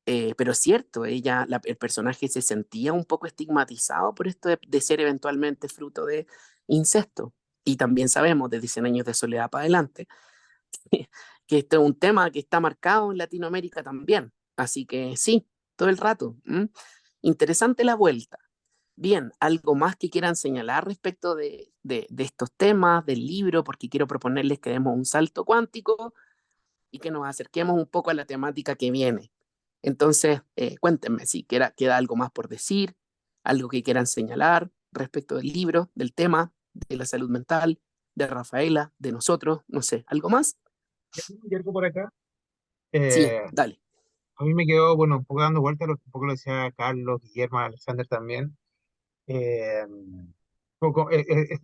Pero es cierto, el personaje se sentía un poco estigmatizado por esto de ser eventualmente fruto de incesto. Y también sabemos desde 100 años de soledad para adelante que esto es un tema que está marcado en Latinoamérica también. Así que sí, todo el rato. ¿M? Interesante la vuelta. Bien, ¿algo más que quieran señalar respecto de estos temas, del libro? Porque quiero proponerles que demos un salto cuántico y que nos acerquemos un poco a la temática que viene. Entonces, cuéntenme si queda algo más por decir, algo que quieran señalar respecto del libro, del tema, de la salud mental, de Rafaela, de nosotros, no sé, ¿algo más? Y algo por acá. Sí, Eh, dale. a mí me quedó, bueno, un poco dando vueltas, un poco lo decía Carlos, Guillermo, Alexander también. Un poco,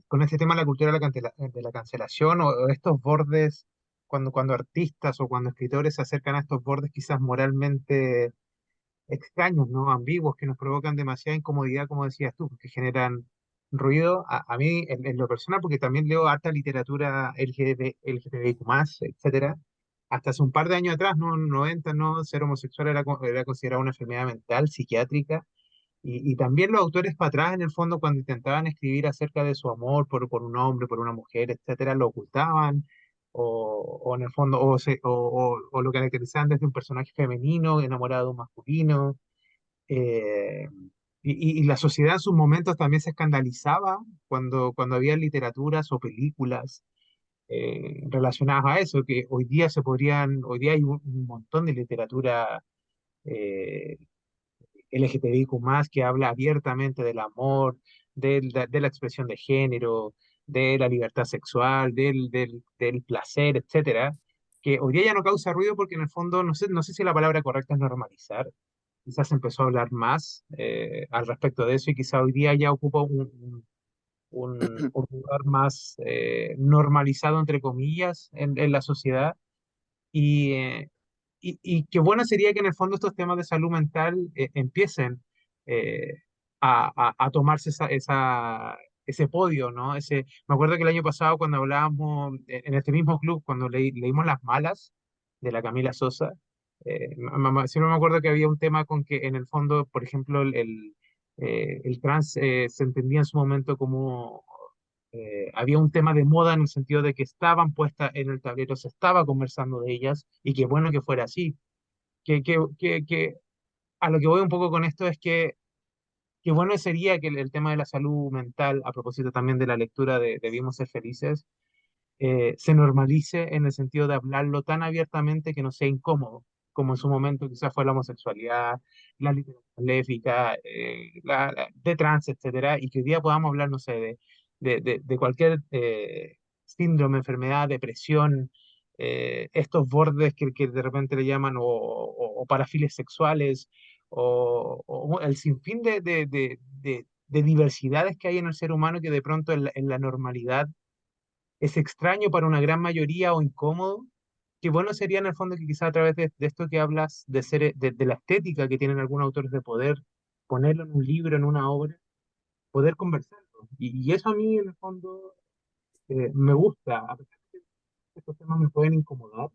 con este tema de la cultura de la cancelación o estos bordes, cuando artistas o cuando escritores se acercan a estos bordes quizás moralmente extraños, ¿no? Ambiguos, que nos provocan demasiada incomodidad, como decías tú, que generan ruido. A mí, en lo personal, porque también leo harta literatura LGTBIQ+, etcétera. Hasta hace un par de años atrás, ¿no? En los 90, ¿no? Ser homosexual era considerado una enfermedad mental, psiquiátrica. Y también los autores para atrás, en el fondo, cuando intentaban escribir acerca de su amor por un hombre, por una mujer, etcétera, lo ocultaban, o en el fondo, o lo caracterizaban desde un personaje femenino enamorado de un masculino. eh, y la sociedad en sus momentos también se escandalizaba cuando había literaturas o películas relacionadas a eso, que hoy día hay un montón de literatura eh, LGTBIQ+, que habla abiertamente del amor, de la expresión de género, de la libertad sexual, del placer, etcétera, que hoy día ya no causa ruido porque en el fondo, no sé si la palabra correcta es normalizar, quizás se empezó a hablar más al respecto de eso y quizá hoy día ya ocupa un lugar más normalizado, entre comillas, en la sociedad. Y, y qué bueno sería que en el fondo estos temas de salud mental empiecen a tomarse ese podio, ¿no? Me acuerdo que el año pasado cuando hablábamos en este mismo club, cuando leímos Las Malas de la Camila Sosa, siempre me acuerdo que había un tema con que en el fondo, por ejemplo, el trans se entendía en su momento como había un tema de moda en el sentido de que estaban puestas en el tablero, se estaba conversando de ellas y qué bueno que fuera así. Que a lo que voy un poco con esto es que qué bueno sería que el tema de la salud mental, a propósito también de la lectura de Debimos ser felices, se normalice en el sentido de hablarlo tan abiertamente que no sea incómodo, como en su momento quizás fue la homosexualidad, la literatura lésbica, de trans, etcétera, y que hoy día podamos hablar, no sé, de cualquier síndrome, enfermedad, depresión, estos bordes que de repente le llaman, o parafilias sexuales, o el sinfín de diversidades que hay en el ser humano que de pronto en la normalidad es extraño para una gran mayoría o incómodo, qué bueno sería en el fondo que quizá a través de esto que hablas, de la estética que tienen algunos autores de poder ponerlo en un libro, en una obra, poder conversarlo. Y eso a mí en el fondo me gusta, a pesar de que estos temas me pueden incomodar,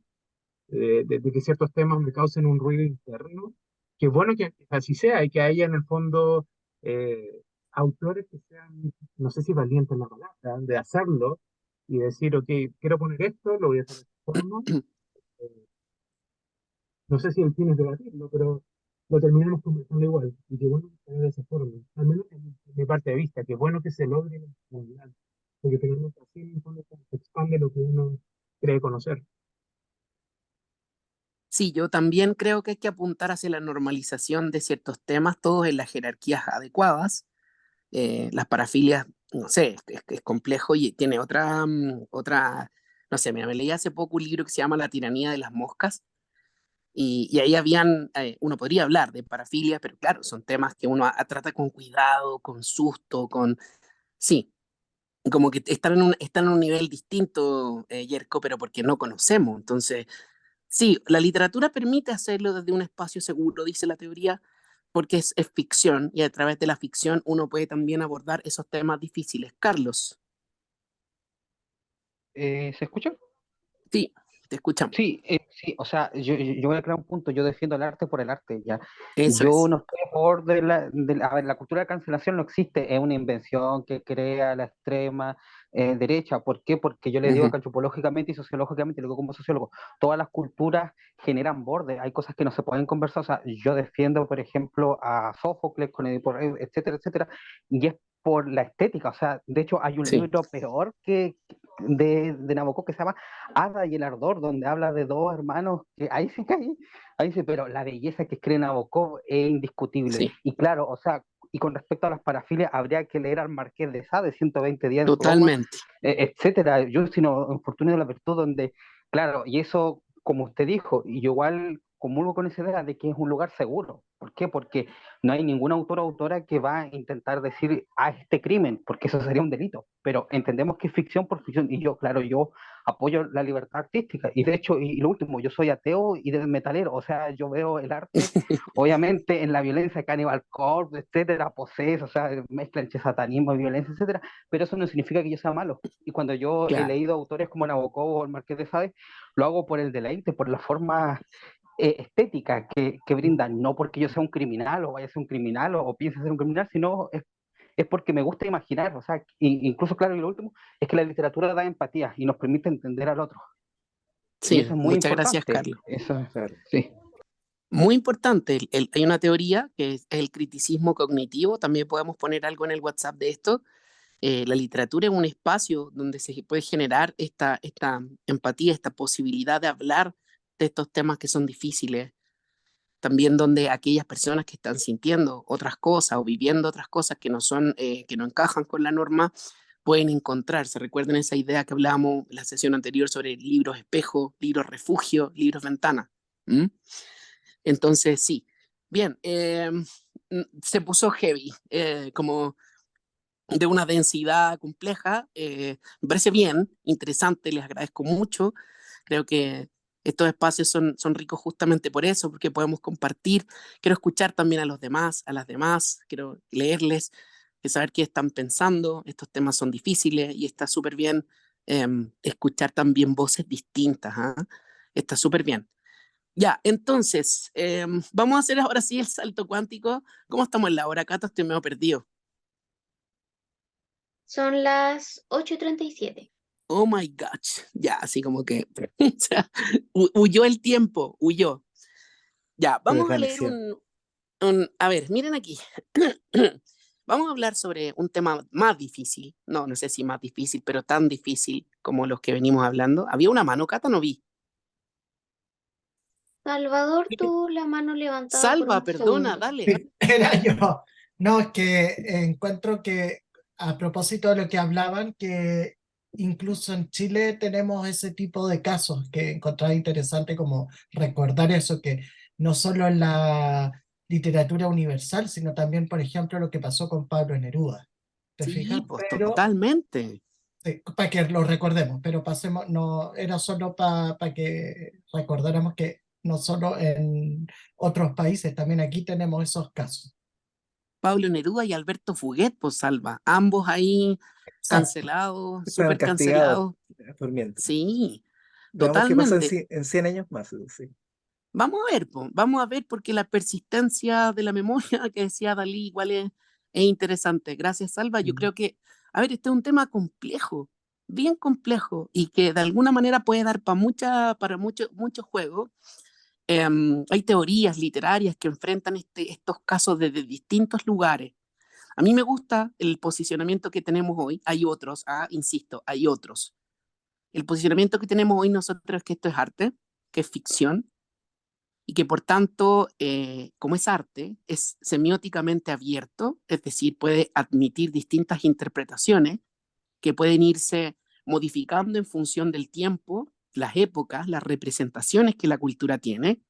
de que ciertos temas me causen un ruido interno, qué bueno que así sea y que haya en el fondo eh, autores que sean, no sé si valientes la palabra, de hacerlo y decir, ok, quiero poner esto, lo voy a hacer de esta forma. Eh, no sé si el fin es debatirlo, pero lo terminamos conversando igual. Y qué bueno que se haga de esa forma. Al menos en mi parte de vista, qué bueno que se logre en la comunidad. Porque tenemos así, en el fondo, se expande lo que uno cree conocer. Sí, yo también creo que hay que apuntar hacia la normalización de ciertos temas, todos en las jerarquías adecuadas. Las parafilias, no sé, es complejo y tiene otra, no sé, me leí hace poco un libro que se llama La tiranía de las moscas y ahí uno podría hablar de parafilia, pero claro, son temas que uno trata con cuidado, con susto, sí, como que están en un nivel distinto, Yerko, pero porque no conocemos. Entonces, sí, la literatura permite hacerlo desde un espacio seguro, dice la teoría, porque es ficción y a través de la ficción uno puede también abordar esos temas difíciles. Carlos, ¿Se escucha? sí, te escuchamos. Sí, sí, o sea, yo voy a crear un punto, yo defiendo el arte por el arte, ya. Eso Yo es. no estoy a favor a ver, la cultura de cancelación no existe, es una invención que crea la extrema derecha. ¿Por qué? Porque yo le digo Ujú. que antropológicamente y sociológicamente, lo digo como sociólogo, todas las culturas generan bordes, hay cosas que no se pueden conversar, o sea, yo defiendo, por ejemplo, a Sófocles con Edipo Rey, etcétera, etcétera, y es por la estética, o sea, de hecho hay un Sí, libro peor que de Nabokov que se llama Ada y el Ardor, donde habla de dos hermanos, que ahí sí, pero la belleza que escribe Nabokov es indiscutible. sí, Y claro, o sea, y con respecto a las parafilias, habría que leer al Marqués de Sade, 120 días en Roma, totalmente. etcétera. Yo, sino Infortunio de la Virtud, donde, claro, y eso, como usted dijo, y yo igual comulgo con esa idea de que es un lugar seguro. ¿Por qué? Porque no hay ningún autor o autora que va a intentar decir a este crimen, porque eso sería un delito. Pero entendemos que es ficción por ficción, y yo, claro, yo apoyo la libertad artística. Y de hecho, y lo último, yo soy ateo y de metalero, o sea, yo veo el arte, obviamente, en la violencia, Cannibal Corpse, etcétera, Possess, o sea, mezcla entre satanismo y violencia, etcétera, pero eso no significa que yo sea malo. Y cuando yo he Claro. leído autores como Nabokov o el Marqués de Sade, lo hago por el deleite, por la forma estética que brindan, no porque yo sea un criminal o vaya a ser un criminal o piense ser un criminal, sino es porque me gusta imaginar, o sea, incluso, claro, y lo último, es que la literatura da empatía y nos permite entender al otro. Y Sí, eso es muy muchas gracias, importante. Carlos. Eso, Claro. sí. Muy importante. Hay una teoría que es el criticismo cognitivo. También podemos poner algo en el WhatsApp de esto. La literatura es un espacio donde se puede generar esta empatía, esta posibilidad de hablar de estos temas que son difíciles. También donde aquellas personas que están sintiendo otras cosas o viviendo otras cosas que no son, que no encajan con la norma, pueden encontrarse. Recuerden esa idea que hablábamos en la sesión anterior sobre libros espejo, libros refugio, libros ventana. ¿Mm? Entonces, sí. Bien, se puso heavy, como de una densidad compleja. Me parece bien, interesante, les agradezco mucho. Creo que estos espacios son ricos justamente por eso, porque podemos compartir. Quiero escuchar también a los demás, a las demás, quiero leerles, saber qué están pensando. Estos temas son difíciles y está súper bien escuchar también voces distintas. ¿Ah? Está súper bien. Ya, entonces, vamos a hacer ahora sí el salto cuántico. ¿Cómo estamos en la hora, Cata? Estoy medio perdido. Son las 8:37. Oh my gosh, ya, así como que, o sea, huyó el tiempo, huyó. Ya, Se vamos a leer desvaneció. a ver, miren aquí. Vamos a hablar sobre un tema más difícil, no sé si más difícil, pero tan difícil como los que venimos hablando. ¿Había una mano, Cata? No vi. Salvador tuvo la mano levantada por Salva, unos perdona, segundos. dale. Sí, era yo. No, es que encuentro que a propósito de lo que hablaban, que incluso en Chile tenemos ese tipo de casos que encontraba interesante como recordar eso, que no solo en la literatura universal, sino también, por ejemplo, lo que pasó con Pablo Neruda. ¿Te Sí, fijas? pues Pero totalmente. sí, para que lo recordemos, pero pasemos, no, era solo para que recordáramos que no solo en otros países, también aquí tenemos esos casos. Pablo Neruda y Alberto Fuguet, pues Salva, ambos ahí Exacto. cancelados, Estaban súper castigados cancelados. por mientras. Sí, Veamos qué pasa totalmente. en 100 años más. Sí. Vamos a ver, po, vamos a ver porque la persistencia de la memoria que decía Dalí igual es interesante. Gracias, Salva. Yo Mm. creo que, a ver, este es un tema complejo, bien complejo y que de alguna manera puede dar para mucho juego. Hay teorías literarias que enfrentan estos casos desde distintos lugares. A mí me gusta el posicionamiento que tenemos hoy. Hay otros, insisto, hay otros. El posicionamiento que tenemos hoy nosotros es que esto es arte, que es ficción, y que por tanto, como es arte, es semióticamente abierto, es decir, puede admitir distintas interpretaciones que pueden irse modificando en función del tiempo, las épocas, las representaciones que la cultura tiene,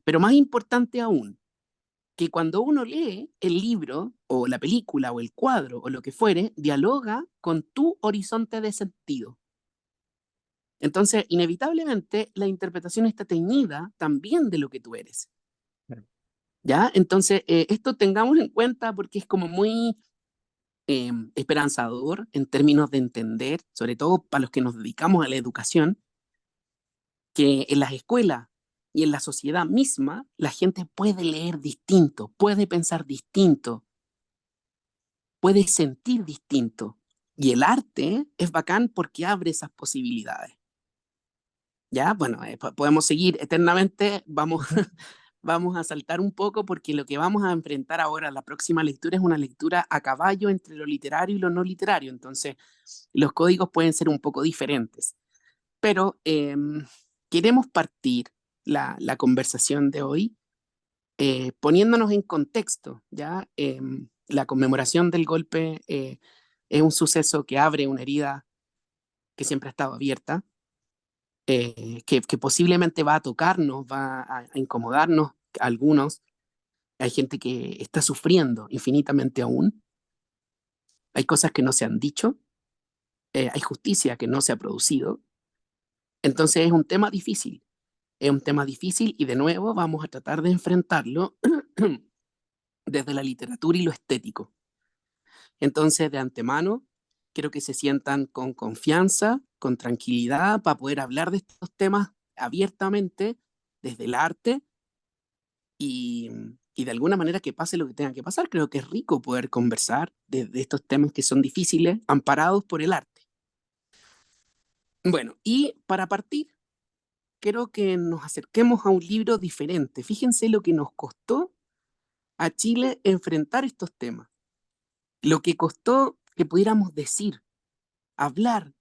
pero más importante aún, que cuando uno lee el libro o la película o el cuadro o lo que fuere, dialoga con tu horizonte de sentido. Entonces, inevitablemente, la interpretación está teñida también de lo que tú eres. ¿Ya? Entonces, esto tengamos en cuenta porque es como muy esperanzador en términos de entender, sobre todo para los que nos dedicamos a la educación, que en las escuelas y en la sociedad misma la gente puede leer distinto, puede pensar distinto, puede sentir distinto. Y el arte es bacán porque abre esas posibilidades. Ya, bueno, podemos seguir eternamente, vamos, Ujú. vamos a saltar un poco porque lo que vamos a enfrentar ahora, la próxima lectura, es una lectura a caballo entre lo literario y lo no literario. Entonces, los códigos pueden ser un poco diferentes. Pero queremos partir la conversación de hoy poniéndonos en contexto, ¿ya? La conmemoración del golpe es un suceso que abre una herida que siempre ha estado abierta, que posiblemente va a tocarnos, va a incomodarnos a algunos. Hay gente que está sufriendo infinitamente aún. Hay cosas que no se han dicho. Hay justicia que no se ha producido. Entonces es un tema difícil. Es un tema difícil y de nuevo vamos a tratar de enfrentarlo desde la literatura y lo estético. Entonces, de antemano, quiero que se sientan con confianza, con tranquilidad, para poder hablar de estos temas abiertamente desde el arte y, y de alguna manera que pase lo que tenga que pasar. Creo que es rico poder conversar de estos temas que son difíciles, amparados por el arte. Bueno, y para partir, quiero que nos acerquemos a un libro diferente. Fíjense lo que nos costó a Chile enfrentar estos temas, lo que costó que pudiéramos decir, hablar.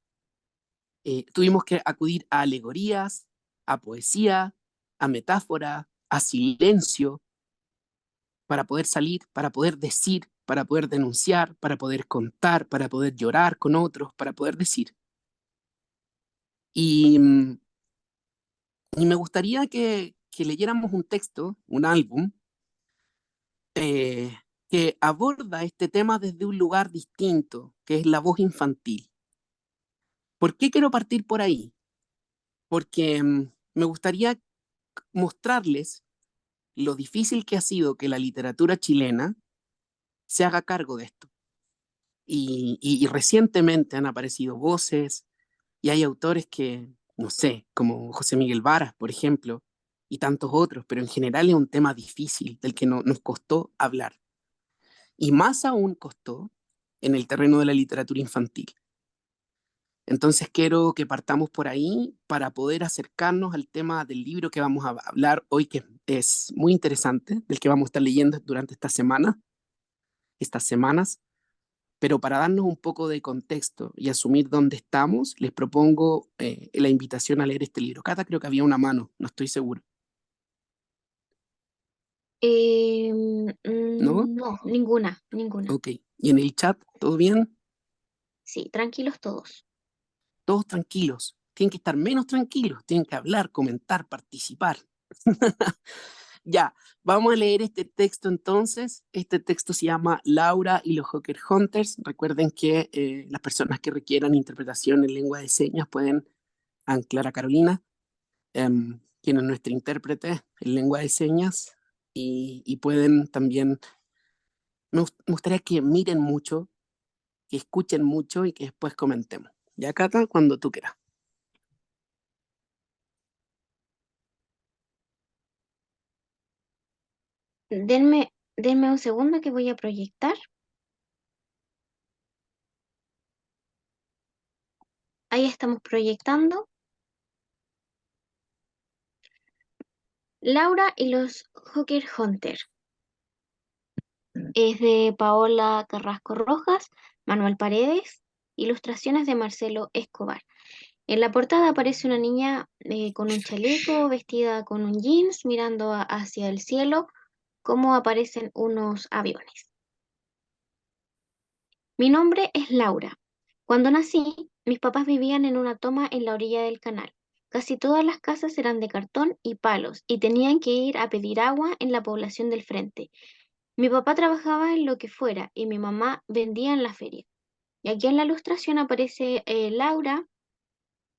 Tuvimos que acudir a alegorías, a poesía, a metáfora, a silencio, para poder salir, para poder decir, para poder denunciar, para poder contar, para poder llorar con otros, para poder decir. Y, y me gustaría que leyéramos un texto, un álbum, que aborda este tema desde un lugar distinto, que es la voz infantil. ¿Por qué quiero partir por ahí? Porque me gustaría mostrarles lo difícil que ha sido que la literatura chilena se haga cargo de esto. Y recientemente han aparecido voces y hay autores que, no sé, como José Miguel Varas, por ejemplo, y tantos otros, pero en general es un tema difícil del que nos costó hablar. Y más aún costó en el terreno de la literatura infantil. Entonces quiero que partamos por ahí para poder acercarnos al tema del libro que vamos a hablar hoy, que es muy interesante, del que vamos a estar leyendo durante estas semanas, pero para darnos un poco de contexto y asumir dónde estamos, les propongo la invitación a leer este libro. Cata, creo que había una mano, no estoy seguro, ¿no? No, ninguna. Ok. ¿Y en el chat, todo bien? Sí, tranquilos todos. Todos tranquilos. Tienen que estar menos tranquilos, tienen que hablar, comentar, participar. Ya, vamos a leer este texto entonces. Este texto se llama Laura y los Hawker Hunters. Recuerden que las personas que requieran interpretación en lengua de señas pueden anclar a Carolina, quien es nuestra intérprete en lengua de señas, y pueden también, me gustaría que miren mucho, que escuchen mucho y que después comentemos. Ya, Cata, cuando tú quieras. Denme un segundo que voy a proyectar. Ahí estamos proyectando. Laura y los Hawker Hunter. Es de Paola Carrasco Rojas, Manuel Paredes, ilustraciones de Marcelo Escobar. En la portada aparece una niña con un chaleco, vestida con un jeans, mirando hacia el cielo, como aparecen unos aviones. Mi nombre es Laura. Cuando nací, mis papás vivían en una toma en la orilla del canal. Casi todas las casas eran de cartón y palos y tenían que ir a pedir agua en la población del frente. Mi papá trabajaba en lo que fuera y mi mamá vendía en la feria. Y aquí en la ilustración aparece Laura,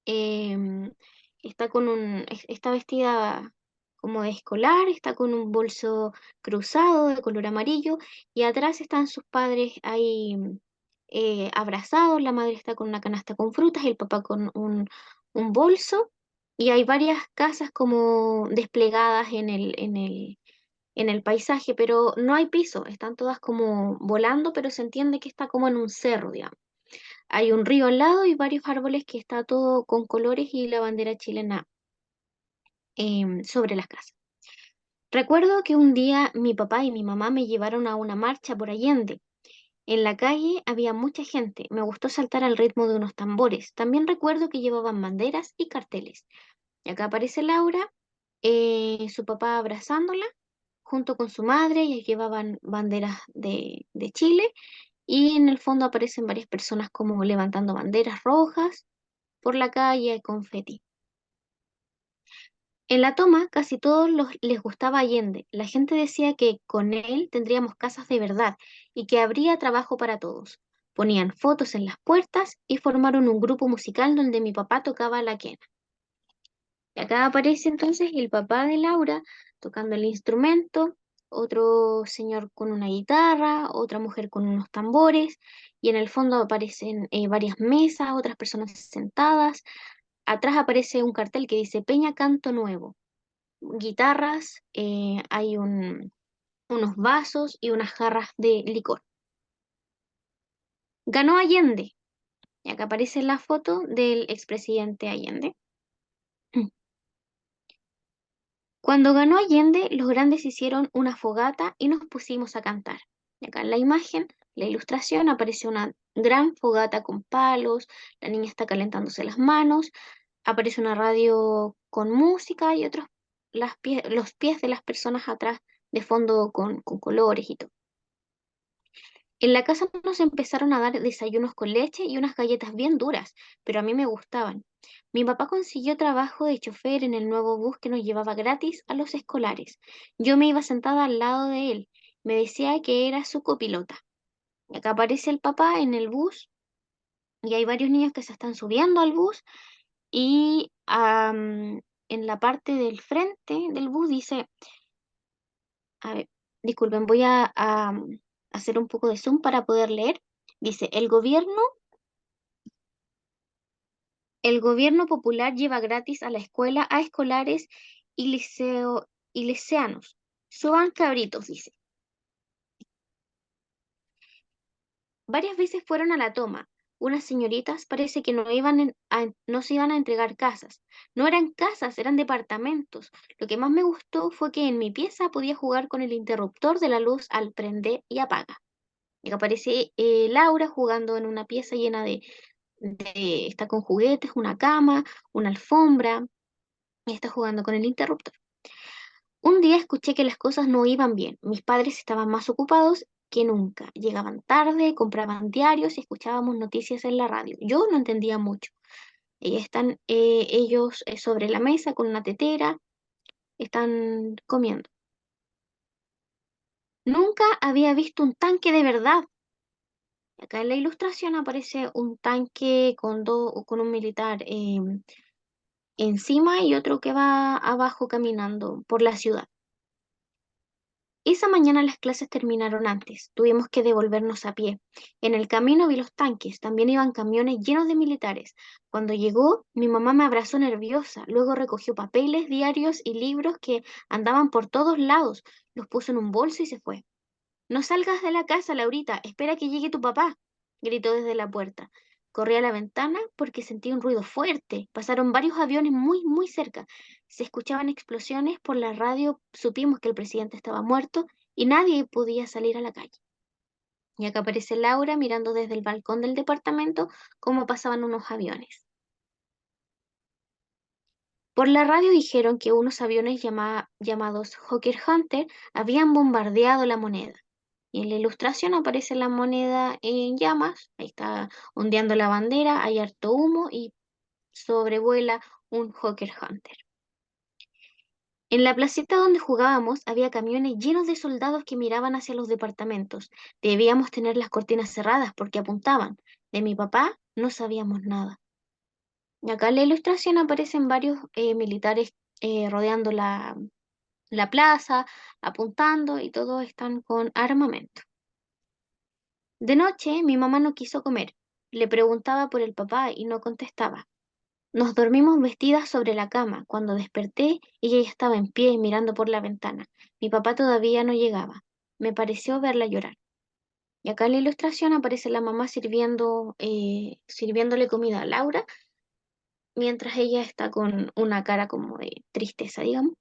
em, está vestida como de escolar, está con un bolso cruzado de color amarillo y atrás están sus padres ahí abrazados, la madre está con una canasta con frutas y el papá con un bolso y hay varias casas como desplegadas en el paisaje, pero no hay piso, están todas como volando, pero se entiende que está como en un cerro, digamos. Hay un río al lado y varios árboles que está todo con colores y la bandera chilena sobre las casas. Recuerdo que un día mi papá y mi mamá me llevaron a una marcha por Allende. En la calle había mucha gente. Me gustó saltar al ritmo de unos tambores. También recuerdo que llevaban banderas y carteles. Y acá aparece Laura, su papá abrazándola junto con su madre. Ellos llevaban banderas de Chile y en el fondo aparecen varias personas como levantando banderas rojas por la calle, hay confeti. En la toma, casi todos les gustaba Allende. La gente decía que con él tendríamos casas de verdad y que habría trabajo para todos. Ponían fotos en las puertas y formaron un grupo musical donde mi papá tocaba la quena. Y acá aparece entonces el papá de Laura tocando el instrumento, otro señor con una guitarra, otra mujer con unos tambores, y en el fondo aparecen varias mesas, otras personas sentadas. Atrás aparece un cartel que dice Peña Canto Nuevo, guitarras, hay unos vasos y unas jarras de licor. Ganó Allende, y acá aparece la foto del expresidente Allende. Cuando ganó Allende, los grandes hicieron una fogata y nos pusimos a cantar. Y acá en la imagen, la ilustración, aparece una gran fogata con palos, la niña está calentándose las manos, aparece una radio con música y otros, los pies de las personas atrás de fondo con colores y todo. En la casa nos empezaron a dar desayunos con leche y unas galletas bien duras, pero a mí me gustaban. Mi papá consiguió trabajo de chofer en el nuevo bus que nos llevaba gratis a los escolares. Yo me iba sentada al lado de él. Me decía que era su copilota. Y acá aparece el papá en el bus y hay varios niños que se están subiendo al bus y en la parte del frente del bus dice, a ver, disculpen, voy a hacer un poco de zoom para poder leer. Dice, el gobierno popular lleva gratis a la escuela a escolares y liceanos. Suban cabritos, dice. Varias veces fueron a la toma. Unas señoritas parece que no se iban a entregar casas. No eran casas, eran departamentos. Lo que más me gustó fue que en mi pieza podía jugar con el interruptor de la luz al prender y apaga. Y aparece Laura jugando en una pieza llena está con juguetes, una cama, una alfombra, y está jugando con el interruptor. Un día escuché que las cosas no iban bien. Mis padres estaban más ocupados que nunca. Llegaban tarde, compraban diarios y escuchábamos noticias en la radio. Yo no entendía mucho. Ellos sobre la mesa con una tetera, están comiendo. Nunca había visto un tanque de verdad. Acá en la ilustración aparece un tanque con un militar encima y otro que va abajo caminando por la ciudad. Esa mañana las clases terminaron antes, tuvimos que devolvernos a pie. En el camino vi los tanques, también iban camiones llenos de militares. Cuando llegó, mi mamá me abrazó nerviosa, luego recogió papeles, diarios y libros que andaban por todos lados, los puso en un bolso y se fue. No salgas de la casa, Laurita, espera que llegue tu papá, gritó desde la puerta. Corrí a la ventana porque sentí un ruido fuerte. Pasaron varios aviones muy, muy cerca. Se escuchaban explosiones por la radio, supimos que el presidente estaba muerto y nadie podía salir a la calle. Y acá aparece Laura mirando desde el balcón del departamento cómo pasaban unos aviones. Por la radio dijeron que unos aviones llamados Hawker Hunter habían bombardeado la moneda. Y en la ilustración aparece la moneda en llamas, ahí está ondeando la bandera, hay harto humo y sobrevuela un Hawker Hunter. En la placeta donde jugábamos había camiones llenos de soldados que miraban hacia los departamentos. Debíamos tener las cortinas cerradas porque apuntaban. De mi papá no sabíamos nada. Y acá en la ilustración aparecen varios militares rodeando la plaza, apuntando y todos están con armamento. De noche mi mamá no quiso comer. Le preguntaba por el papá y no contestaba. Nos dormimos vestidas sobre la cama. Cuando desperté, ella ya estaba en pie mirando por la ventana. Mi papá todavía no llegaba. Me pareció verla llorar. Y acá en la ilustración aparece la mamá sirviéndole comida a Laura, mientras ella está con una cara como de tristeza, digamos.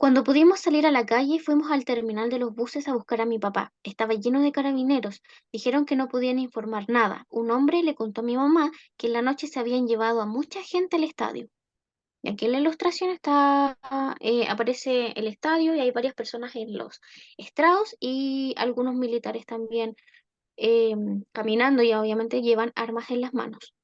Cuando pudimos salir a la calle, fuimos al terminal de los buses a buscar a mi papá. Estaba lleno de carabineros. Dijeron que no podían informar nada. Un hombre le contó a mi mamá que en la noche se habían llevado a mucha gente al estadio. Y aquí en la ilustración aparece el estadio y hay varias personas en los estrados y algunos militares también eh, caminando y obviamente llevan armas en las manos.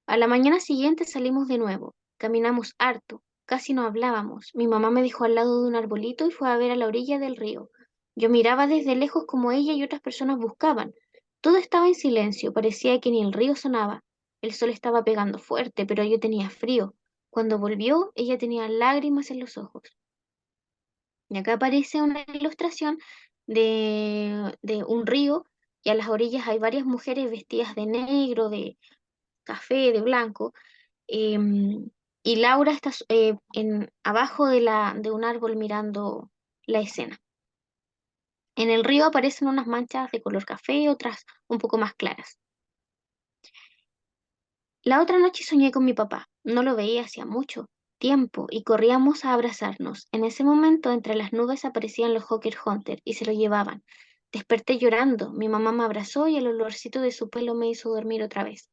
A la mañana siguiente salimos de nuevo. Caminamos harto, casi no hablábamos. Mi mamá me dejó al lado de un arbolito y fue a ver a la orilla del río. Yo miraba desde lejos como ella y otras personas buscaban. Todo estaba en silencio, parecía que ni el río sonaba. El sol estaba pegando fuerte, pero yo tenía frío. Cuando volvió, ella tenía lágrimas en los ojos. Y acá aparece una ilustración de un río y a las orillas hay varias mujeres vestidas de negro, de café, de blanco, em, y Laura está abajo de un árbol mirando la escena. En el río aparecen unas manchas de color café, otras un poco más claras. La otra noche soñé con mi papá. No lo veía hacía mucho tiempo y corríamos a abrazarnos. En ese momento, entre las nubes aparecían los Hawker Hunter y se lo llevaban. Desperté llorando. Mi mamá me abrazó y el olorcito de su pelo me hizo dormir otra vez.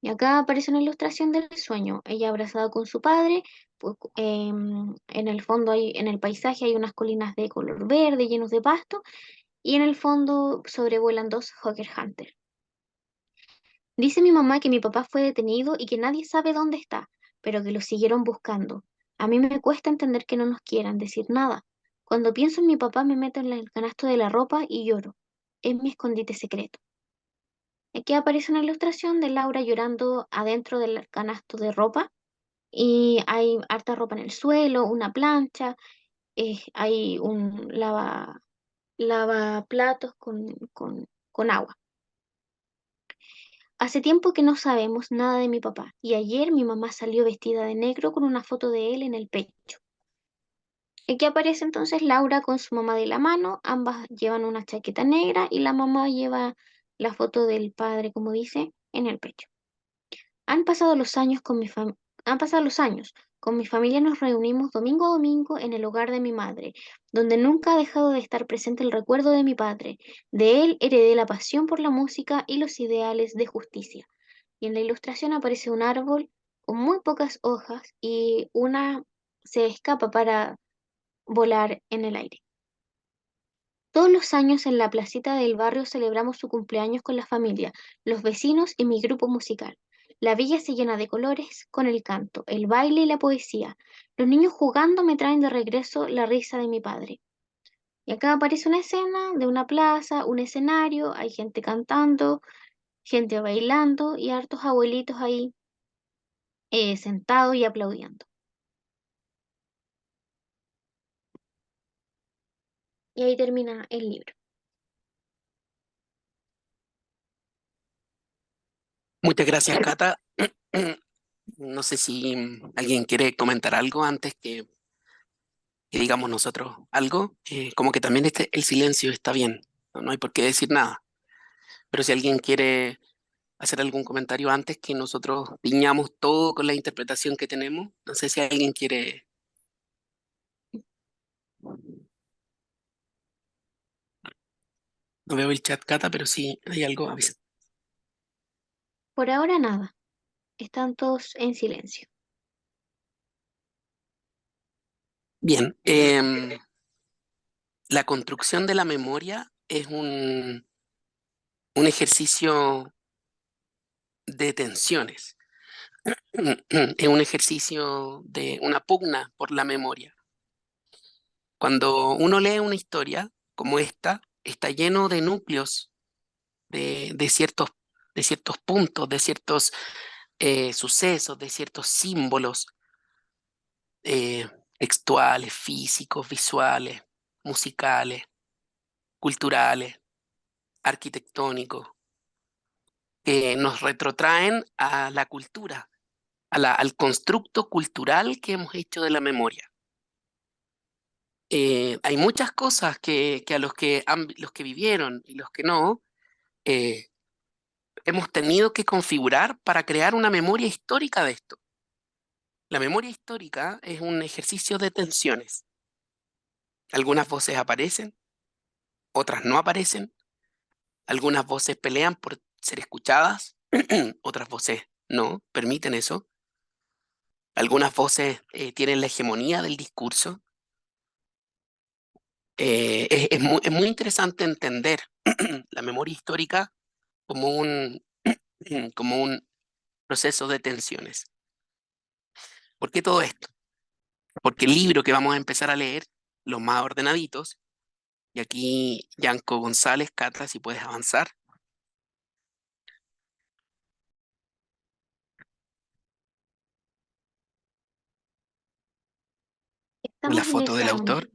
Y acá aparece una ilustración del sueño, ella abrazada con su padre, pues, en el fondo en el paisaje hay unas colinas de color verde llenos de pasto y en el fondo sobrevuelan dos Hawker Hunter. Dice mi mamá que mi papá fue detenido y que nadie sabe dónde está, pero que lo siguieron buscando. A mí me cuesta entender que no nos quieran decir nada. Cuando pienso en mi papá me meto en el canasto de la ropa y lloro. Es mi escondite secreto. Aquí aparece una ilustración de Laura llorando adentro del canasto de ropa y hay harta ropa en el suelo, una plancha, hay un lavaplatos con agua. Hace tiempo que no sabemos nada de mi papá y ayer mi mamá salió vestida de negro con una foto de él en el pecho. Aquí aparece entonces Laura con su mamá de la mano, ambas llevan una chaqueta negra y la mamá lleva la foto del padre, como dice, en el pecho. Han pasado los años Han pasado los años. Con mi familia nos reunimos domingo a domingo en el hogar de mi madre, donde nunca ha dejado de estar presente el recuerdo de mi padre. De él heredé la pasión por la música y los ideales de justicia. Y en la ilustración aparece un árbol con muy pocas hojas y una se escapa para volar en el aire. Todos los años en la placita del barrio celebramos su cumpleaños con la familia, los vecinos y mi grupo musical. La villa se llena de colores con el canto, el baile y la poesía. Los niños jugando me traen de regreso la risa de mi padre. Y acá aparece una escena de una plaza, un escenario, hay gente cantando, gente bailando y hartos abuelitos ahí sentados y aplaudiendo. Y ahí termina el libro. Muchas gracias, Cata. No sé si alguien quiere comentar algo antes que digamos nosotros algo. Como que también el silencio está bien, no, no hay por qué decir nada. Pero si alguien quiere hacer algún comentario antes que nosotros piñamos todo con la interpretación que tenemos, no sé si alguien quiere. No veo el chat, Cata, pero si hay algo, avisa. Por ahora nada, están todos en silencio. Bien, la construcción de la memoria es un ejercicio de tensiones, es un ejercicio de una pugna por la memoria. Cuando uno lee una historia como esta, está lleno de núcleos de ciertos puntos, de ciertos sucesos, de ciertos símbolos eh, textuales, físicos, visuales, musicales, culturales, arquitectónicos, que nos retrotraen a la cultura, al constructo cultural que hemos hecho de la memoria. Hay muchas cosas que a los que vivieron y los que no, eh, hemos tenido que configurar para crear una memoria histórica de esto. La memoria histórica es un ejercicio de tensiones. Algunas voces aparecen, otras no aparecen. Algunas voces pelean por ser escuchadas, otras voces no permiten eso. Algunas voces tienen la hegemonía del discurso. Es muy interesante entender la memoria histórica como como un proceso de tensiones. ¿Por qué todo esto? Porque el libro que vamos a empezar a leer, Los Más Ordenaditos, y aquí Yanko González, Cata, si puedes avanzar, la Estamos en foto del esa. autor,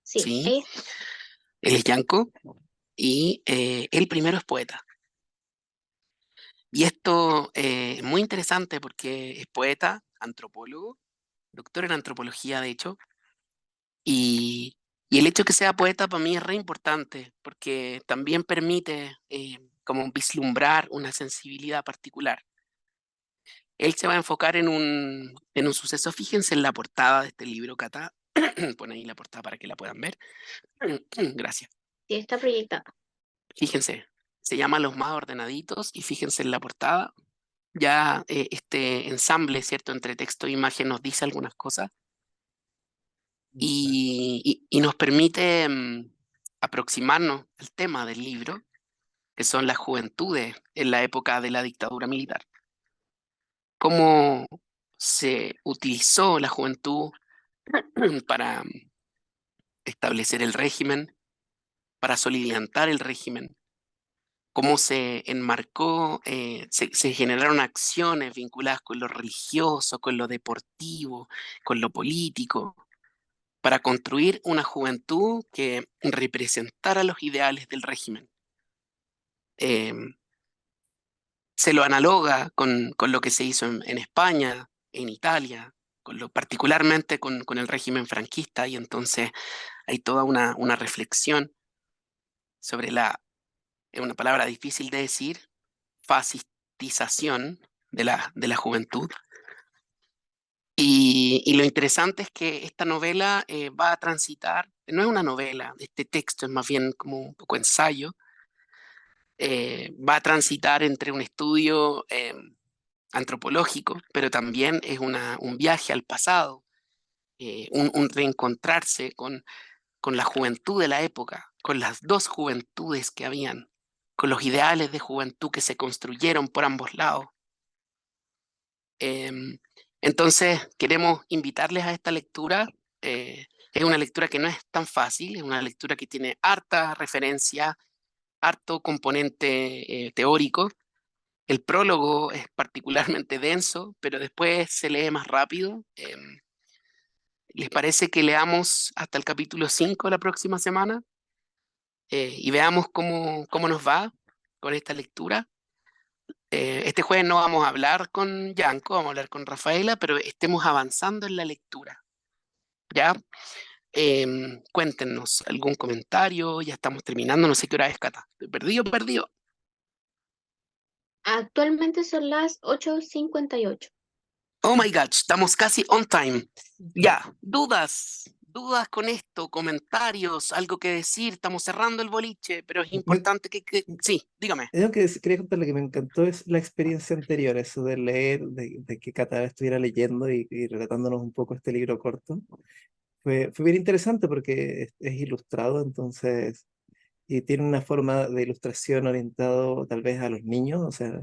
Sí, ¿sí? ahí está. Él es Yanko y él primero es poeta. Y esto es muy interesante porque es poeta, antropólogo, doctor en antropología de hecho, y, y el hecho de que sea poeta para mí es re importante porque también permite como vislumbrar una sensibilidad particular. Él se va a enfocar en un suceso, fíjense en la portada de este libro, Cata, pone ahí la portada para que la puedan ver. Gracias. Sí, está proyectada. Fíjense, se llama Los Más Ordenaditos y fíjense en la portada. Ya este ensamble, ¿cierto?, entre texto e imagen nos dice algunas cosas y nos permite aproximarnos al tema del libro, que son las juventudes en la época de la dictadura militar. Cómo se utilizó la juventud para establecer el régimen, para soliviantar el régimen, cómo se enmarcó, se generaron acciones vinculadas con lo religioso, con lo deportivo, con lo político, para construir una juventud que representara los ideales del régimen. Se lo analoga con lo que se hizo en España, en Italia, particularmente con el régimen franquista, y entonces hay toda una reflexión sobre es una palabra difícil de decir, fascistización de la juventud. Y lo interesante es que esta novela va a transitar, no es una novela, este texto es más bien como un poco ensayo, va a transitar entre un estudio antropológico, pero también es un viaje al pasado, un reencontrarse con la juventud de la época, con las dos juventudes que habían, con los ideales de juventud que se construyeron por ambos lados. Em, entonces, queremos invitarles a esta lectura. Es una lectura que no es tan fácil, es una lectura que tiene harta referencia, harto componente teórico. El prólogo es particularmente denso, pero después se lee más rápido. ¿Les parece que leamos hasta el capítulo 5 la próxima semana? Y veamos cómo nos va con esta lectura. Este jueves no vamos a hablar con Yanko, vamos a hablar con Rafaela, pero estemos avanzando en la lectura. ¿Ya? Cuéntenos algún comentario, ya estamos terminando, no sé qué hora es, Cata. ¿Estoy perdido, perdido? Actualmente son las 8:58. Oh my God, estamos casi on time. Ya, dudas con esto, comentarios, algo que decir, estamos cerrando el boliche, pero es importante sí, dígame. Lo que quería contar, lo que me encantó es la experiencia anterior, eso de leer, de que Cata estuviera leyendo y relatándonos un poco este libro corto. Fue bien interesante porque es ilustrado, entonces, y tiene una forma de ilustración orientado tal vez a los niños, o sea,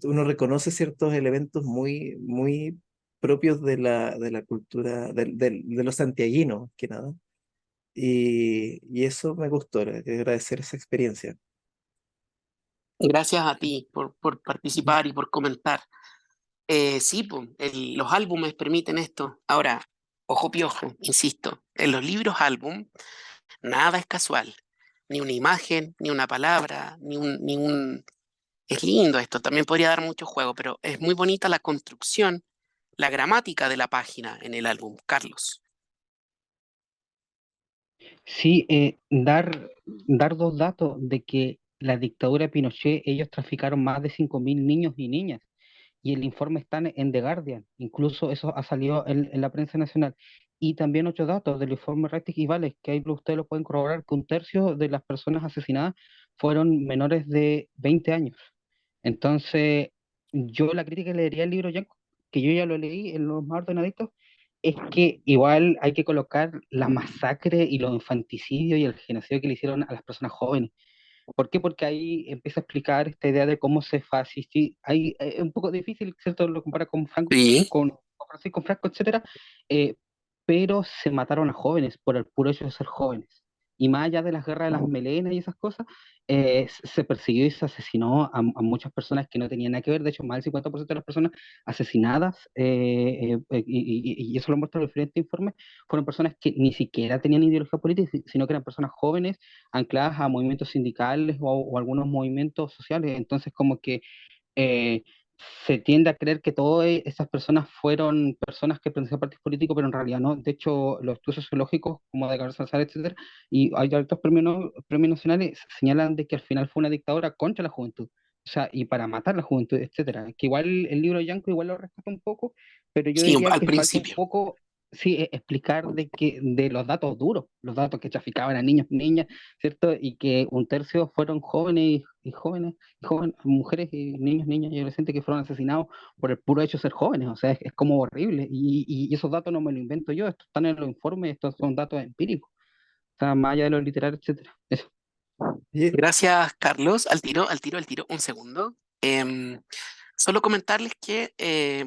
uno reconoce ciertos elementos muy, muy propios de la cultura, de los santiaguinos, que nada. Y eso me gustó, agradecer esa experiencia. Gracias a ti por participar y por comentar. Sí, pues, los álbumes permiten esto. Ahora, ojo piojo, insisto, en los libros álbum nada es casual. Ni una imagen, ni una palabra, ni un Es lindo esto, también podría dar mucho juego, pero es muy bonita la construcción, la gramática de la página en el álbum, Carlos. Sí, dar dos datos de que la dictadura de Pinochet, ellos traficaron más de 5.000 niños y niñas, y el informe está en The Guardian, incluso eso ha salido en la prensa nacional. Y también otros datos del informe Rettig y Vales, que ahí ustedes lo pueden corroborar, que un tercio de las personas asesinadas fueron menores de 20 años. Entonces, yo la crítica que le daría al libro Yanko, que yo ya lo leí en los más ordenaditos, es que igual hay que colocar la masacre y los infanticidios y el genocidio que le hicieron a las personas jóvenes. ¿Por qué? Porque ahí empieza a explicar esta idea de cómo se fascista. Ahí es un poco difícil, ¿cierto? Lo compara con Franco, Sí, con Francisco Franco, etcétera, eh, pero se mataron a jóvenes por el puro hecho de ser jóvenes. Y más allá de las guerras de las melenas y esas cosas, se persiguió y se asesinó a muchas personas que no tenían nada que ver. De hecho, más del 50% de las personas asesinadas, y eso lo muestra el diferente informe, fueron personas que ni siquiera tenían ideología política, sino que eran personas jóvenes ancladas a movimientos sindicales o algunos movimientos sociales. Entonces, como que eh, se tiende a creer que todas esas personas fueron personas que pertenecían a partidos políticos, pero en realidad no. De hecho, los estudios sociológicos, como de Gabriel Salazar, etcétera, y hay otros premios, premios nacionales, señalan de que al final fue una dictadura contra la juventud. O sea, y para matar la juventud, etcétera. Que igual el libro de Yanko igual lo rescata un poco, pero yo sí, diría al que falta un principio. poco, sí, explicar de los datos duros, los datos que traficaban a niños, niñas, ¿cierto? Y que un tercio fueron jóvenes y jóvenes mujeres y niños, niñas y adolescentes que fueron asesinados por el puro hecho de ser jóvenes. O sea, es como horrible. Y esos datos no me los invento yo, estos están en los informes, estos son datos empíricos. O sea, más allá de los literarios, etcétera. Eso. Y Gracias, Carlos. Al tiro, al tiro, al tiro. Un segundo. Solo comentarles que,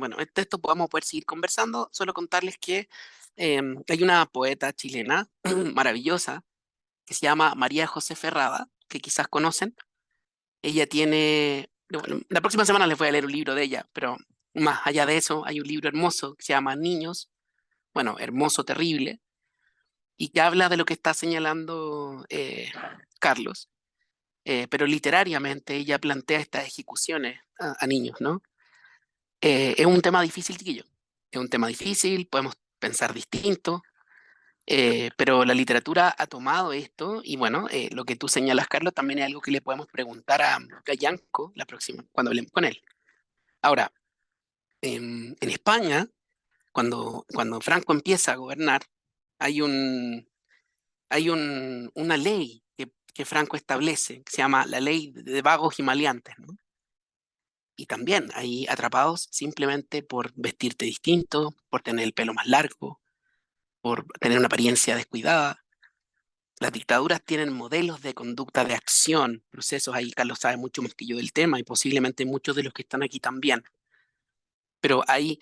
bueno, de esto vamos a poder seguir conversando. Solo contarles que hay una poeta chilena maravillosa que se llama María José Ferrada, que quizás conocen. Ella tiene, bueno, la próxima semana les voy a leer un libro de ella, pero más allá de eso, hay un libro hermoso que se llama Niños, bueno, hermoso, terrible, y que habla de lo que está señalando Carlos, pero literariamente ella plantea estas ejecuciones a niños, ¿no? Es un tema difícil, chiquillo. Es un tema difícil, podemos pensar distinto, pero la literatura ha tomado esto y bueno, lo que tú señalas, Carlos, también es algo que le podemos preguntar a Yanko la próxima, cuando hablemos con él. Ahora, en España, cuando Franco empieza a gobernar, hay una ley que Franco establece, que se llama la ley de vagos y maleantes, ¿no? Y también ahí atrapados simplemente por vestirte distinto, por tener el pelo más largo, por tener una apariencia descuidada. Las dictaduras tienen modelos de conducta de acción, procesos, ahí Carlos sabe mucho más que yo del tema y posiblemente muchos de los que están aquí también, pero hay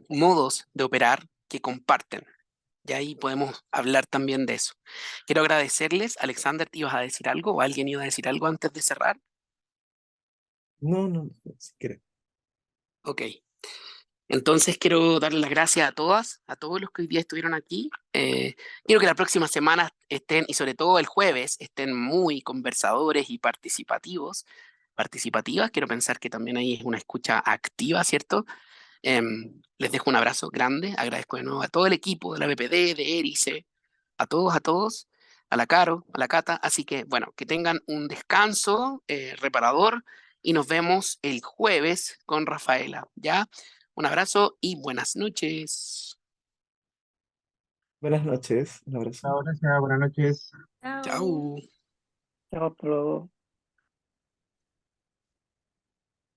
modos de operar que comparten. Y ahí podemos hablar también de eso. Quiero agradecerles. Alexander, ¿te ibas a decir algo o alguien iba a decir algo antes de cerrar? no, no, si quieres. Ok. Entonces quiero darle las gracias a todas, a todos los que hoy día estuvieron aquí. Quiero que la próxima semana estén, y sobre todo el jueves, estén muy conversadores y participativos, participativas. Quiero pensar que también ahí es una escucha activa, ¿cierto? Les dejo un abrazo grande. Agradezco de nuevo a todo el equipo de la BPD, de Erice, a todos, a la Caro, a la Cata. Así que, bueno, que tengan un descanso reparador y nos vemos el jueves con Rafaela, ¿ya? Un abrazo y buenas noches. Buenas noches, un abrazo. Chao, gracias, buenas noches. Chao. Chao. Chao, hasta luego.